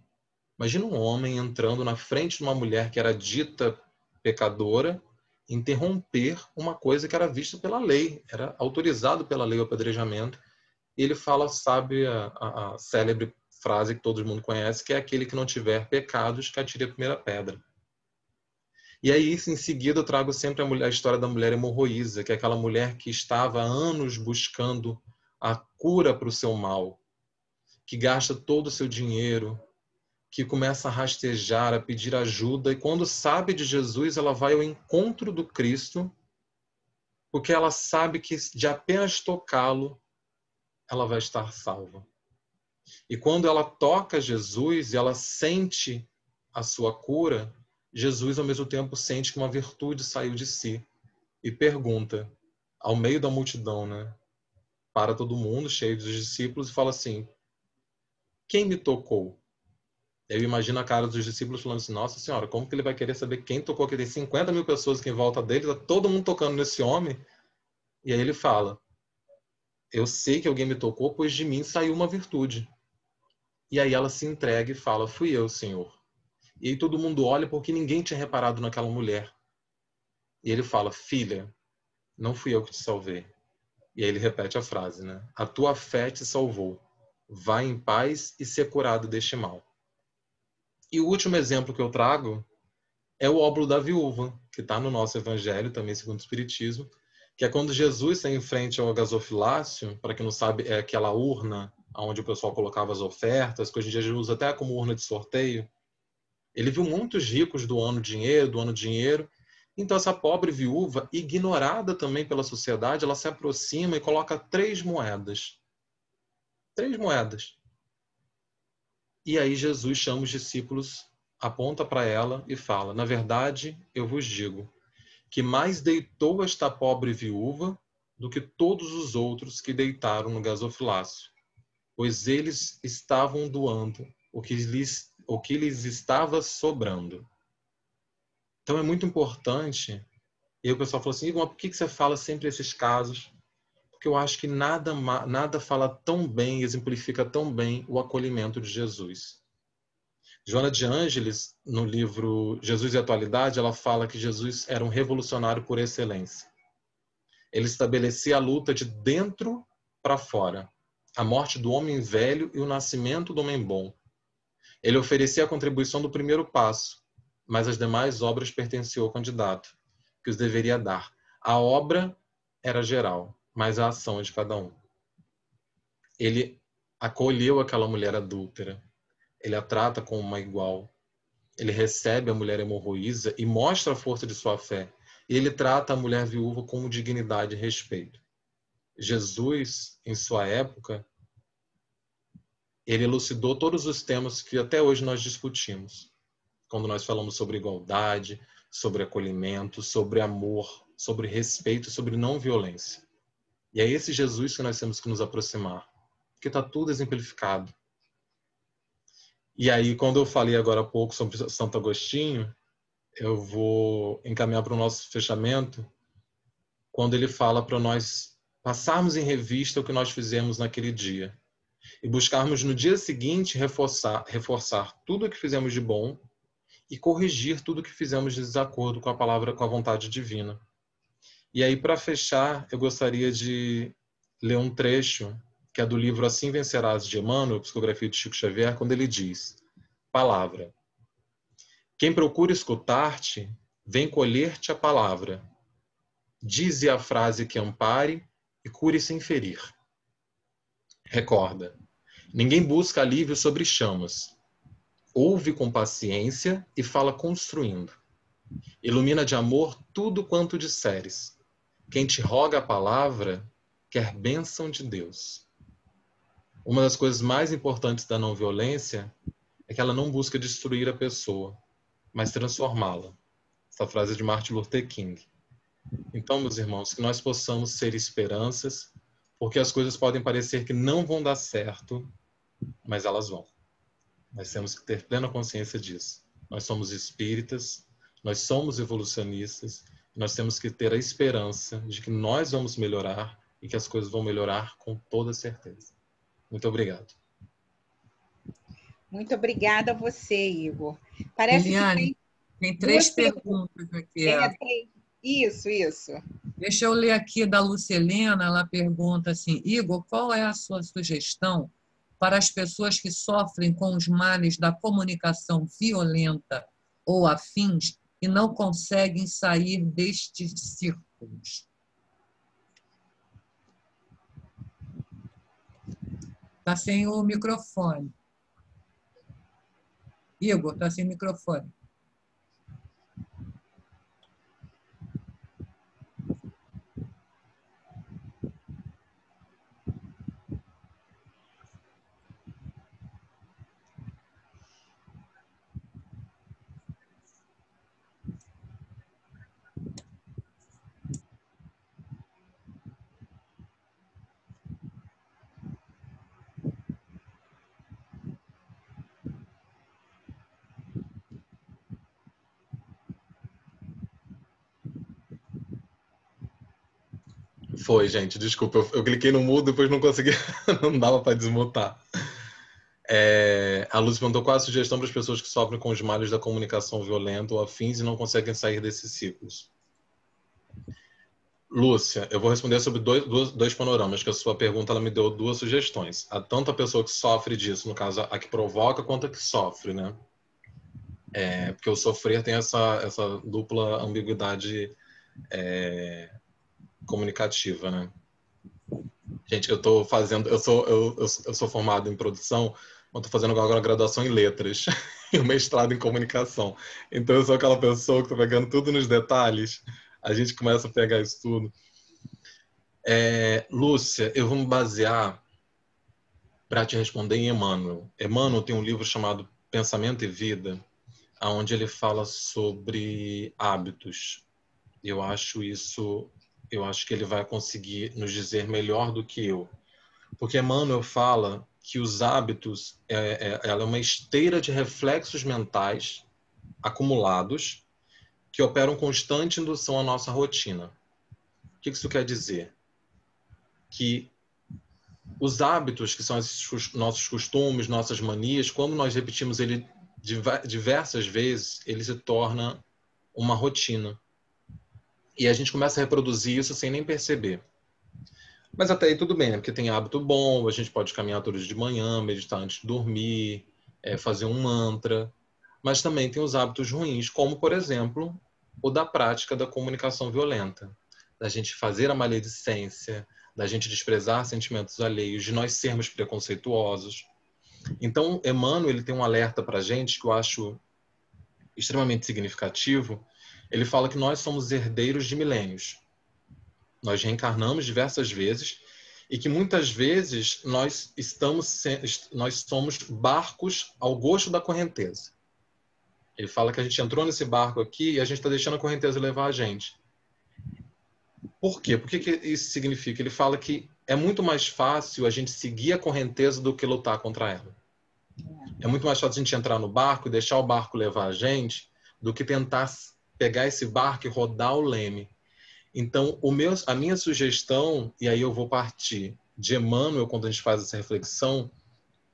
Imagina um homem entrando na frente de uma mulher que era dita pecadora, interromper uma coisa que era vista pela lei, era autorizado pela lei o apedrejamento. E ele fala, sabe, a célebre frase que todo mundo conhece, que é: aquele que não tiver pecados, que atire a primeira pedra. E aí, em seguida, eu trago sempre a história da mulher hemorroísa, que é aquela mulher que estava há anos buscando a cura para o seu mal, que gasta todo o seu dinheiro, que começa a rastejar, a pedir ajuda, e quando sabe de Jesus, ela vai ao encontro do Cristo, porque ela sabe que de apenas tocá-lo, ela vai estar salva. E quando ela toca Jesus e ela sente a sua cura, Jesus, ao mesmo tempo, sente que uma virtude saiu de si e pergunta, ao meio da multidão, né, para todo mundo, cheio dos discípulos, e fala assim: quem me tocou? Eu imagino a cara dos discípulos falando assim: nossa senhora, como que ele vai querer saber quem tocou? Que tem 50 mil pessoas aqui em volta dele, tá todo mundo tocando nesse homem. E aí ele fala: eu sei que alguém me tocou, pois de mim saiu uma virtude. E aí ela se entrega e fala: fui eu, Senhor. E aí todo mundo olha porque ninguém tinha reparado naquela mulher. E ele fala: filha, não fui eu que te salvei. E aí ele repete a frase, né? A tua fé te salvou. Vá em paz e ser curado deste mal. E o último exemplo que eu trago é o óbolo da viúva, que está no nosso evangelho, também segundo o Espiritismo, que é quando Jesus está em frente ao gasofilácio, para quem não sabe, é aquela urna onde o pessoal colocava as ofertas, que hoje em dia a gente usa até como urna de sorteio. Ele viu muitos ricos doando dinheiro. Então essa pobre viúva, ignorada também pela sociedade, ela se aproxima e coloca 3 moedas. 3 moedas. E aí Jesus chama os discípulos, aponta para ela e fala: na verdade, eu vos digo, que mais deitou esta pobre viúva do que todos os outros que deitaram no gasofilácio, pois eles estavam doando o que lhes estava sobrando. Então é muito importante. E aí o pessoal falou assim: Igor, mas por que você fala sempre esses casos? Porque eu acho que nada fala tão bem, exemplifica tão bem o acolhimento de Jesus. Joana de Ângeles, no livro Jesus e a Atualidade, ela fala que Jesus era um revolucionário por excelência. Ele estabelecia a luta de dentro para fora, a morte do homem velho e o nascimento do homem bom. Ele oferecia a contribuição do primeiro passo, mas as demais obras pertenciam ao candidato, que os deveria dar. A obra era geral, mas a ação é de cada um. Ele acolheu aquela mulher adúltera, ele a trata como uma igual, ele recebe a mulher hemorroísa e mostra a força de sua fé. E ele trata a mulher viúva com dignidade e respeito. Jesus, em sua época, ele elucidou todos os temas que até hoje nós discutimos. Quando nós falamos sobre igualdade, sobre acolhimento, sobre amor, sobre respeito, sobre não violência. E é esse Jesus que nós temos que nos aproximar, porque está tudo exemplificado. E aí, quando eu falei agora há pouco sobre Santo Agostinho, eu vou encaminhar para o nosso fechamento, quando ele fala para nós passarmos em revista o que nós fizemos naquele dia e buscarmos no dia seguinte reforçar tudo o que fizemos de bom e corrigir tudo o que fizemos de desacordo com a palavra, com a vontade divina. E aí, para fechar, eu gostaria de ler um trecho que é do livro Assim Vencerás, de Emmanuel, Psicografia de Chico Xavier, quando ele diz: palavra. Quem procura escutar-te, vem colher-te a palavra. Dize a frase que ampare e cure sem ferir. Recorda, ninguém busca alívio sobre chamas. Ouve com paciência e fala construindo. Ilumina de amor tudo quanto disseres. Quem te roga a palavra, quer bênção de Deus. Uma das coisas mais importantes da não violência é que ela não busca destruir a pessoa, mas transformá-la. Essa frase é de Martin Luther King. Então, meus irmãos, que nós possamos ser esperanças, porque as coisas podem parecer que não vão dar certo, mas elas vão. Nós temos que ter plena consciência disso. Nós somos espíritas, nós somos evolucionistas, nós temos que ter a esperança de que nós vamos melhorar e que as coisas vão melhorar com toda certeza. Muito obrigado. Muito obrigada a você, Igor. Parece Eliane, que tem duas 3 perguntas aqui. Isso. Deixa eu ler aqui da Lucelena, ela pergunta assim: Igor, qual é a sua sugestão para as pessoas que sofrem com os males da comunicação violenta ou afins e não conseguem sair destes círculos? Está sem o microfone. Igor, está sem microfone. Foi, gente, desculpa. Eu cliquei no mudo, depois não consegui, não dava para desmutar. A Lúcia perguntou qual a sugestão para as pessoas que sofrem com os males da comunicação violenta ou afins e não conseguem sair desses ciclos. Lúcia, eu vou responder sobre dois panoramas, que a sua pergunta ela me deu duas sugestões. Tanto a pessoa que sofre disso, no caso, a que provoca, quanto a que sofre, né? Porque o sofrer tem essa dupla ambiguidade comunicativa, né? Gente, eu sou formado em produção, eu estou fazendo agora a graduação em letras e o mestrado em comunicação. Então eu sou aquela pessoa que está pegando tudo nos detalhes. A gente começa a pegar isso tudo. Lúcia, eu vou me basear para te responder em Emmanuel. Emmanuel tem um livro chamado Pensamento e Vida, onde ele fala sobre hábitos. Eu acho que ele vai conseguir nos dizer melhor do que eu. Porque Emmanuel fala que os hábitos ela é uma esteira de reflexos mentais acumulados que operam constante indução à nossa rotina. O que isso quer dizer? Que os hábitos, que são esses nossos costumes, nossas manias, quando nós repetimos ele diversas vezes, ele se torna uma rotina. E a gente começa a reproduzir isso sem nem perceber. Mas até aí tudo bem, né? Porque tem hábito bom, a gente pode caminhar todos de manhã, meditar antes de dormir, fazer um mantra. Mas também tem os hábitos ruins, como, por exemplo, o da prática da comunicação violenta. Da gente fazer a maledicência, da gente desprezar sentimentos alheios, de nós sermos preconceituosos. Então, Emmanuel ele tem um alerta para a gente que eu acho extremamente significativo. Ele fala que nós somos herdeiros de milênios. Nós reencarnamos diversas vezes e que muitas vezes nós somos barcos ao gosto da correnteza. Ele fala que a gente entrou nesse barco aqui e a gente está deixando a correnteza levar a gente. Por quê? Por que isso significa? Ele fala que é muito mais fácil a gente seguir a correnteza do que lutar contra ela. É muito mais fácil a gente entrar no barco e deixar o barco levar a gente do que tentar pegar esse barco e rodar o leme. Então, a minha sugestão, e aí eu vou partir de Emmanuel, quando a gente faz essa reflexão,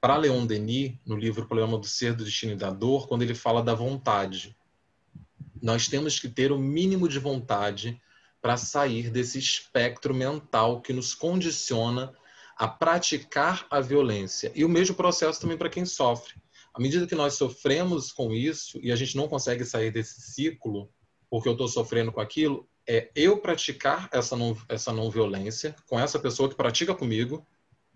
para Leon Denis, no livro Problema do Ser, do Destino e da Dor, quando ele fala da vontade. Nós temos que ter o mínimo de vontade para sair desse espectro mental que nos condiciona a praticar a violência. E o mesmo processo também para quem sofre. À medida que nós sofremos com isso e a gente não consegue sair desse ciclo, porque eu estou sofrendo com aquilo, eu praticar essa não violência com essa pessoa que pratica comigo,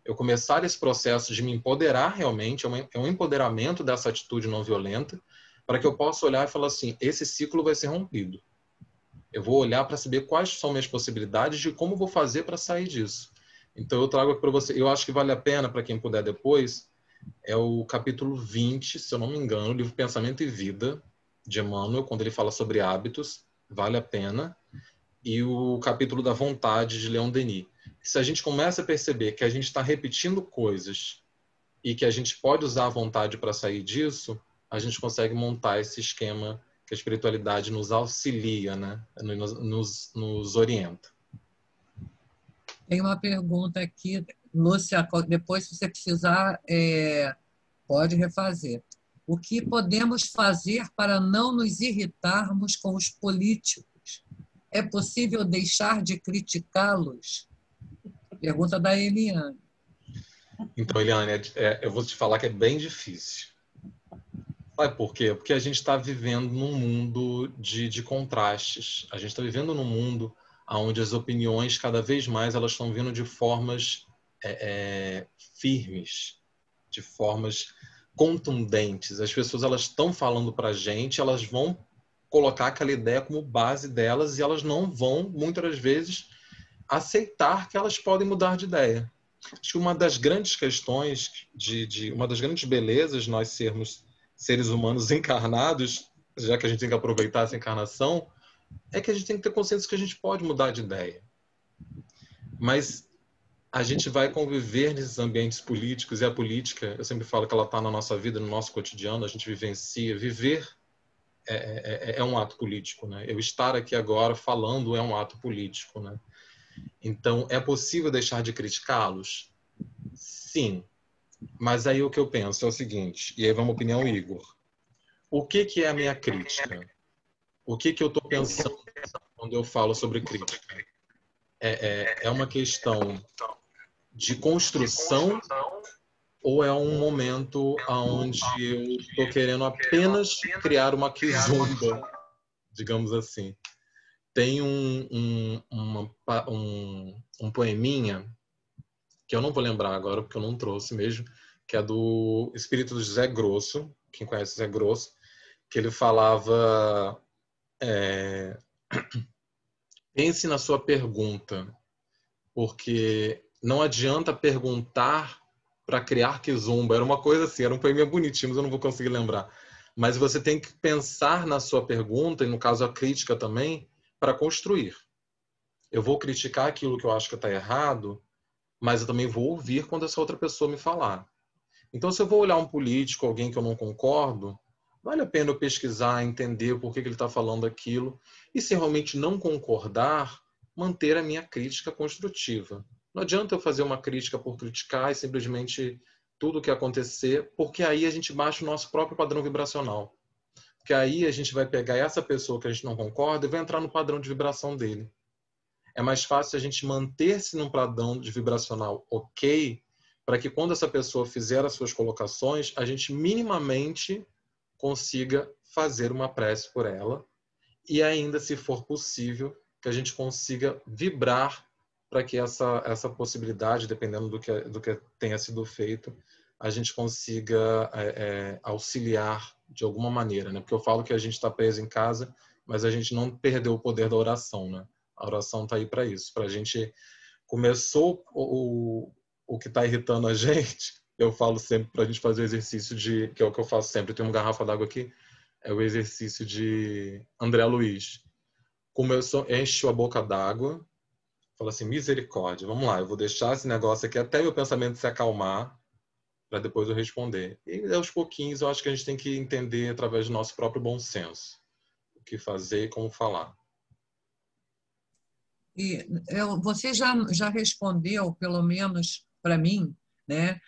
eu começar esse processo de me empoderar realmente, é um empoderamento dessa atitude não violenta, para que eu possa olhar e falar assim, esse ciclo vai ser rompido. Eu vou olhar para saber quais são minhas possibilidades de como vou fazer para sair disso. Então eu trago aqui para você, eu acho que vale a pena, para quem puder depois, é o capítulo 20, se eu não me engano, o livro Pensamento e Vida, de Emmanuel, quando ele fala sobre hábitos, vale a pena, e o capítulo da vontade, de Leon Denis. Se a gente começa a perceber que a gente está repetindo coisas e que a gente pode usar a vontade para sair disso, a gente consegue montar esse esquema que a espiritualidade nos auxilia, né? nos orienta. Tem uma pergunta aqui, Lúcia, depois se você precisar, pode refazer. O que podemos fazer para não nos irritarmos com os políticos? É possível deixar de criticá-los? Pergunta da Eliane. Então, Eliane, eu vou te falar que é bem difícil. Sabe por quê? Porque a gente está vivendo num mundo de contrastes. A gente está vivendo num mundo onde as opiniões, cada vez mais, elas estão vindo de formas firmes, de formas contundentes. As pessoas elas estão falando para a gente, elas vão colocar aquela ideia como base delas e elas não vão, muitas das vezes, aceitar que elas podem mudar de ideia. Acho que uma das grandes questões, uma das grandes belezas de nós sermos seres humanos encarnados, já que a gente tem que aproveitar essa encarnação, é que a gente tem que ter consciência que a gente pode mudar de ideia. Mas a gente vai conviver nesses ambientes políticos, e a política, eu sempre falo que ela está na nossa vida, no nosso cotidiano, a gente vivencia. Viver é um ato político, né? Eu estar aqui agora falando é um ato político, né? Então, é possível deixar de criticá-los? Sim. Mas aí o que eu penso é o seguinte, e aí vai uma opinião, Igor. O que é a minha crítica? O que eu estou pensando quando eu falo sobre crítica? É uma questão de construção ou é um momento onde eu estou querendo apenas criar uma quizumba, digamos assim? Tem um poeminha, que eu não vou lembrar agora, porque eu não trouxe mesmo, que é do Espírito do José Grosso, quem conhece José Grosso, que ele falava... pense na sua pergunta, porque não adianta perguntar para criar quizumba. Era uma coisa assim, era um poema bonitinho, mas eu não vou conseguir lembrar. Mas você tem que pensar na sua pergunta, e no caso a crítica também, para construir. Eu vou criticar aquilo que eu acho que está errado, mas eu também vou ouvir quando essa outra pessoa me falar. Então, se eu vou olhar um político, alguém que eu não concordo, vale a pena eu pesquisar, entender por que ele está falando aquilo, e se realmente não concordar, manter a minha crítica construtiva. Não adianta eu fazer uma crítica por criticar e simplesmente tudo o que acontecer, porque aí a gente baixa o nosso próprio padrão vibracional. Porque aí a gente vai pegar essa pessoa que a gente não concorda e vai entrar no padrão de vibração dele. É mais fácil a gente manter-se num padrão de vibracional ok, para que quando essa pessoa fizer as suas colocações, a gente minimamente consiga fazer uma prece por ela e ainda, se for possível, que a gente consiga vibrar para que essa possibilidade, dependendo do que tenha sido feito, a gente consiga auxiliar de alguma maneira, né? Porque eu falo que a gente está preso em casa, mas a gente não perdeu o poder da oração, né? A oração está aí para isso, para a gente... Começou o que está irritando a gente, eu falo sempre para a gente fazer o exercício que é o que eu faço sempre, eu tenho uma garrafa d'água aqui, é o exercício de André Luiz. Começou, enche a boca d'água, fala assim, misericórdia, vamos lá, eu vou deixar esse negócio aqui até meu pensamento se acalmar, para depois eu responder. E aos pouquinhos eu acho que a gente tem que entender através do nosso próprio bom senso o que fazer e como falar. E você já respondeu, pelo menos para mim, né?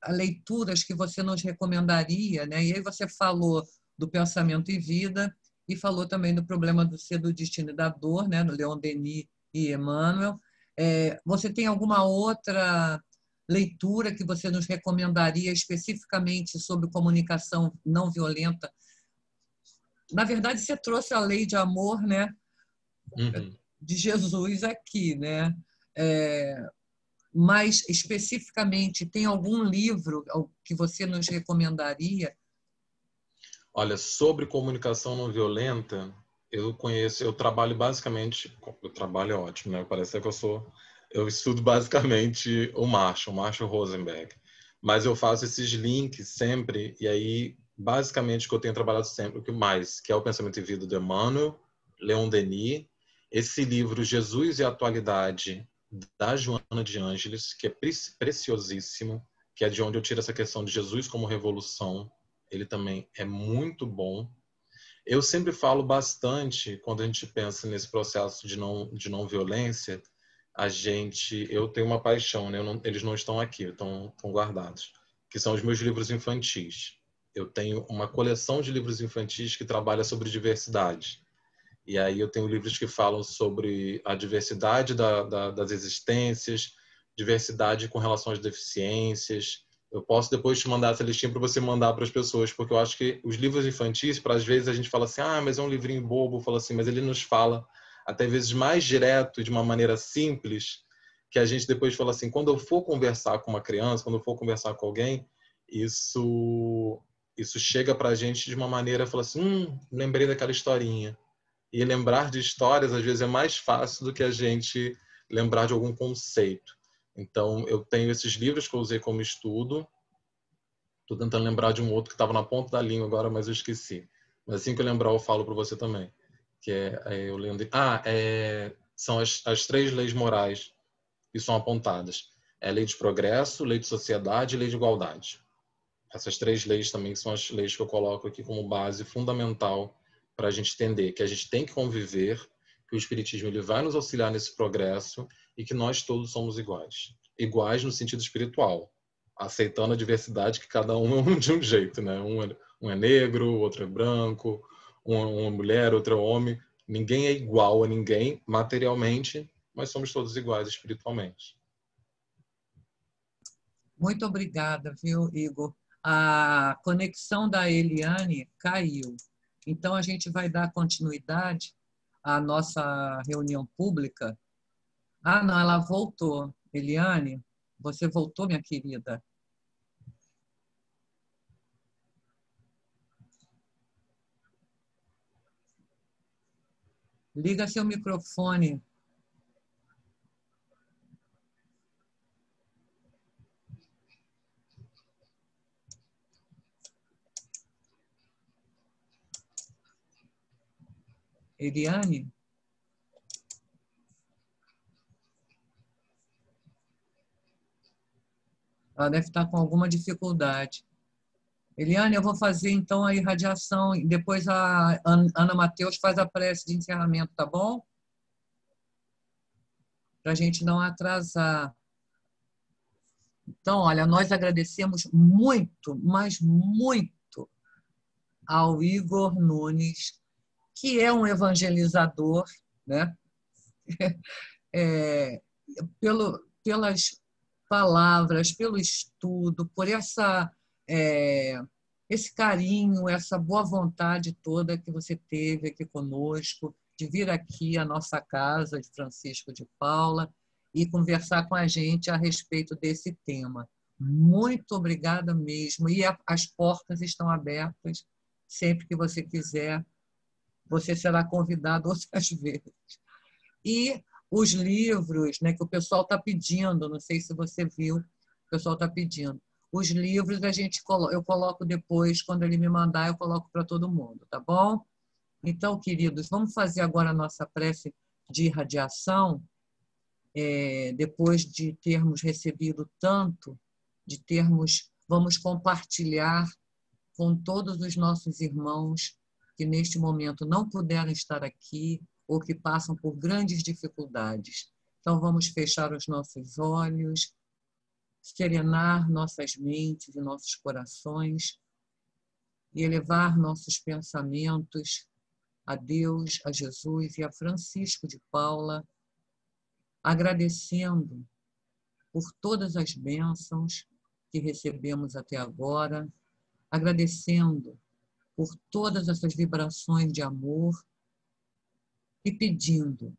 Leituras que você nos recomendaria, né? E aí você falou do Pensamento e Vida e falou também do Problema do Ser, do Destino e da Dor, né? Do Leon Denis e Emmanuel. Você tem alguma outra leitura que você nos recomendaria especificamente sobre comunicação não violenta? Na verdade, você trouxe a lei de amor, né? De Jesus aqui, né? Mas especificamente tem algum livro que você nos recomendaria? Olha, sobre comunicação não violenta, eu trabalho basicamente, o trabalho é ótimo, né? Parece que eu estudo basicamente o Marshall Rosenberg, mas eu faço esses links sempre, e aí basicamente o que eu tenho trabalhado sempre, o que mais, que é o Pensamento e Vida do Emmanuel, Leon Denis, esse livro Jesus e a Atualidade, da Joana de Ângeles, que é preciosíssimo, que é de onde eu tiro essa questão de Jesus como revolução. Ele também é muito bom. Eu sempre falo bastante, quando a gente pensa nesse processo de não violência, eu tenho uma paixão, né? Eles não estão aqui, estão guardados, que são os meus livros infantis. Eu tenho uma coleção de livros infantis que trabalha sobre diversidade. E aí eu tenho livros que falam sobre a diversidade das existências, diversidade com relação às deficiências. Eu posso depois te mandar essa listinha para você mandar para as pessoas, porque eu acho que os livros infantis, para às vezes a gente fala assim, mas é um livrinho bobo, fala assim, mas ele nos fala até vezes mais direto e de uma maneira simples, que a gente depois fala assim, quando eu for conversar com uma criança, quando eu for conversar com alguém, isso chega para a gente de uma maneira, fala assim, lembrei daquela historinha. E lembrar de histórias, às vezes, é mais fácil do que a gente lembrar de algum conceito. Então, eu tenho esses livros que eu usei como estudo. Estou tentando lembrar de um outro que estava na ponta da língua agora, mas eu esqueci. Mas assim que eu lembrar, eu falo para você também. Que eu lembro. São as 3 leis morais que são apontadas. É a lei de progresso, lei de sociedade e lei de igualdade. Essas 3 leis também são as leis que eu coloco aqui como base fundamental para a gente entender que a gente tem que conviver, que o Espiritismo ele vai nos auxiliar nesse progresso e que nós todos somos iguais. Iguais no sentido espiritual, aceitando a diversidade que cada um é de um jeito, né? Um é negro, outro é branco, uma mulher, outro é homem. Ninguém é igual a ninguém materialmente, mas somos todos iguais espiritualmente. Muito obrigada, viu, Igor? A conexão da Eliane caiu. Então, a gente vai dar continuidade à nossa reunião pública. Ah, não, ela voltou. Eliane, você voltou, minha querida? Liga seu microfone. Eliane? Ela deve estar com alguma dificuldade. Eliane, eu vou fazer então a irradiação e depois a Ana Matheus faz a prece de encerramento, tá bom? Para a gente não atrasar. Então, olha, nós agradecemos muito, mas muito ao Igor Nunes, que é um evangelizador, né? Pelas palavras, pelo estudo, por esse carinho, essa boa vontade toda que você teve aqui conosco, de vir aqui à nossa casa de Francisco de Paula e conversar com a gente a respeito desse tema. Muito obrigada mesmo. E as portas estão abertas. Sempre que você quiser, você será convidado outras vezes. E os livros, né, que o pessoal está pedindo, não sei se você viu, o pessoal está pedindo. Os livros eu coloco depois, quando ele me mandar, eu coloco para todo mundo, tá bom? Então, queridos, vamos fazer agora a nossa prece de irradiação, depois de termos recebido tanto, vamos compartilhar com todos os nossos irmãos que neste momento não puderam estar aqui ou que passam por grandes dificuldades. Então, vamos fechar os nossos olhos, serenar nossas mentes e nossos corações e elevar nossos pensamentos a Deus, a Jesus e a Francisco de Paula, agradecendo por todas as bênçãos que recebemos até agora, agradecendo por todas essas vibrações de amor e pedindo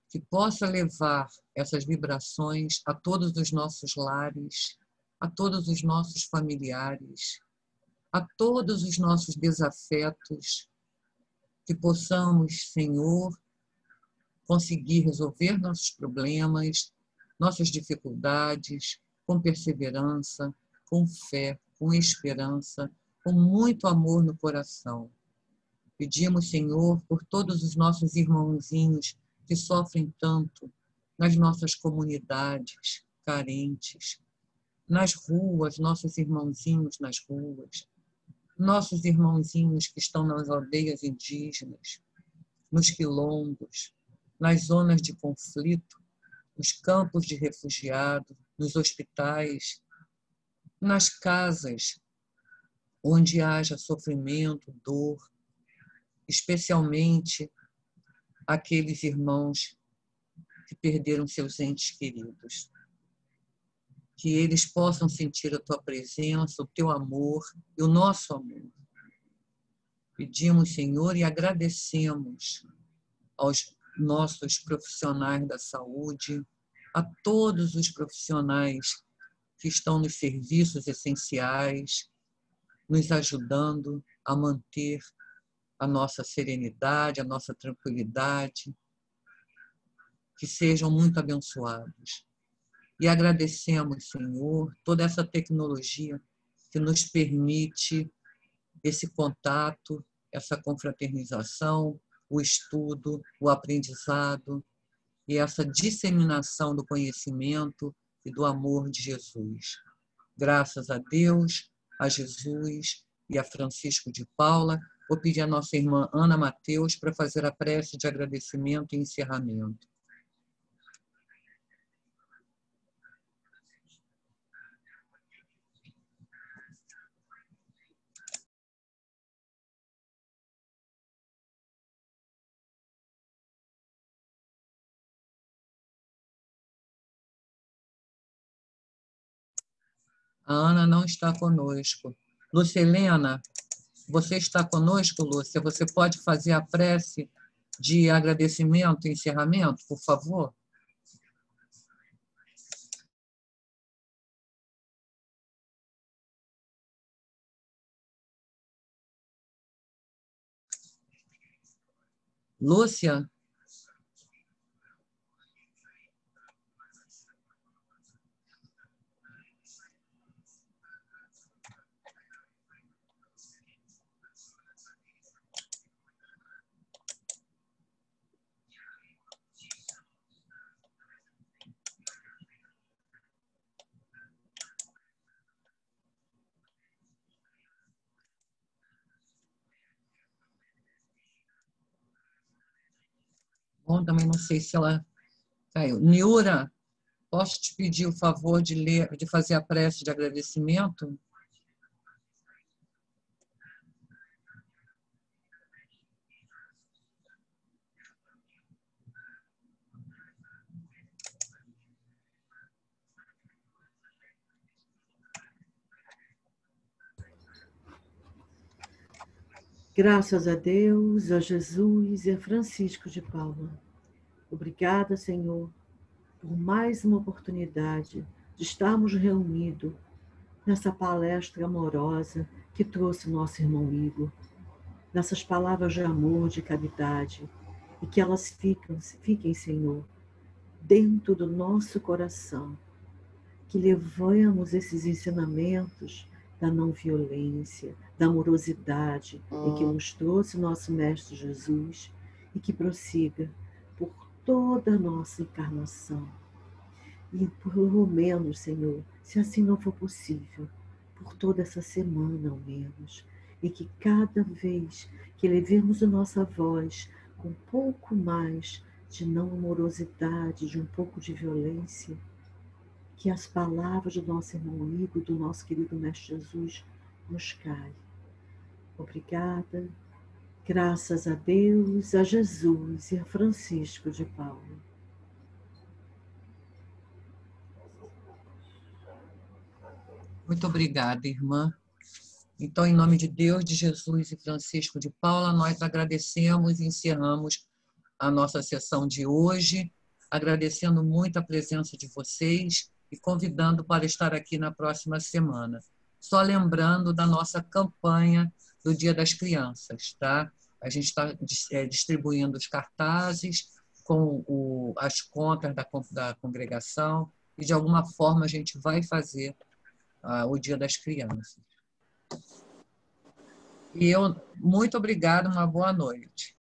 que possa levar essas vibrações a todos os nossos lares, a todos os nossos familiares, a todos os nossos desafetos, que possamos, Senhor, conseguir resolver nossos problemas, nossas dificuldades, com perseverança, com fé, com esperança, com muito amor no coração. Pedimos, Senhor, por todos os nossos irmãozinhos que sofrem tanto nas nossas comunidades carentes, nas ruas, nossos irmãozinhos nas ruas, nossos irmãozinhos que estão nas aldeias indígenas, nos quilombos, nas zonas de conflito, nos campos de refugiados, nos hospitais, nas casas onde haja sofrimento, dor, especialmente aqueles irmãos que perderam seus entes queridos. Que eles possam sentir a tua presença, o teu amor e o nosso amor. Pedimos, Senhor, e agradecemos aos nossos profissionais da saúde, a todos os profissionais que estão nos serviços essenciais, nos ajudando a manter a nossa serenidade, a nossa tranquilidade, que sejam muito abençoados. E agradecemos, Senhor, toda essa tecnologia que nos permite esse contato, essa confraternização, o estudo, o aprendizado e essa disseminação do conhecimento e do amor de Jesus. Graças a Deus, a Jesus e a Francisco de Paula, vou pedir a nossa irmã Ana Mateus para fazer a prece de agradecimento e encerramento. A Ana não está conosco. Lucelena, você está conosco, Lúcia? Você pode fazer a prece de agradecimento e encerramento, por favor? Lúcia? Bom, também não sei se ela caiu. Niura, posso te pedir o favor de ler, de fazer a prece de agradecimento? Graças a Deus, a Jesus e a Francisco de Paula. Obrigada, Senhor, por mais uma oportunidade de estarmos reunidos nessa palestra amorosa que trouxe o nosso irmão Igor, nessas palavras de amor, de caridade, e que elas fiquem, Senhor, dentro do nosso coração, que levamos esses ensinamentos da não violência, da amorosidade em que nos trouxe o nosso Mestre Jesus e que prossiga por toda a nossa encarnação. E por menos, Senhor, se assim não for possível, por toda essa semana ao menos, e que cada vez que levemos a nossa voz com um pouco mais de não amorosidade, de um pouco de violência, que as palavras do nosso irmão Igor, do nosso querido Mestre Jesus, nos caem. Obrigada, graças a Deus, a Jesus e a Francisco de Paula. Muito obrigada, irmã. Então, em nome de Deus, de Jesus e Francisco de Paula, nós agradecemos e encerramos a nossa sessão de hoje, agradecendo muito a presença de vocês e convidando para estar aqui na próxima semana. Só lembrando da nossa campanha do Dia das Crianças, tá? A gente está distribuindo os cartazes com as contas da congregação e, de alguma forma, a gente vai fazer o Dia das Crianças. E muito obrigada, uma boa noite.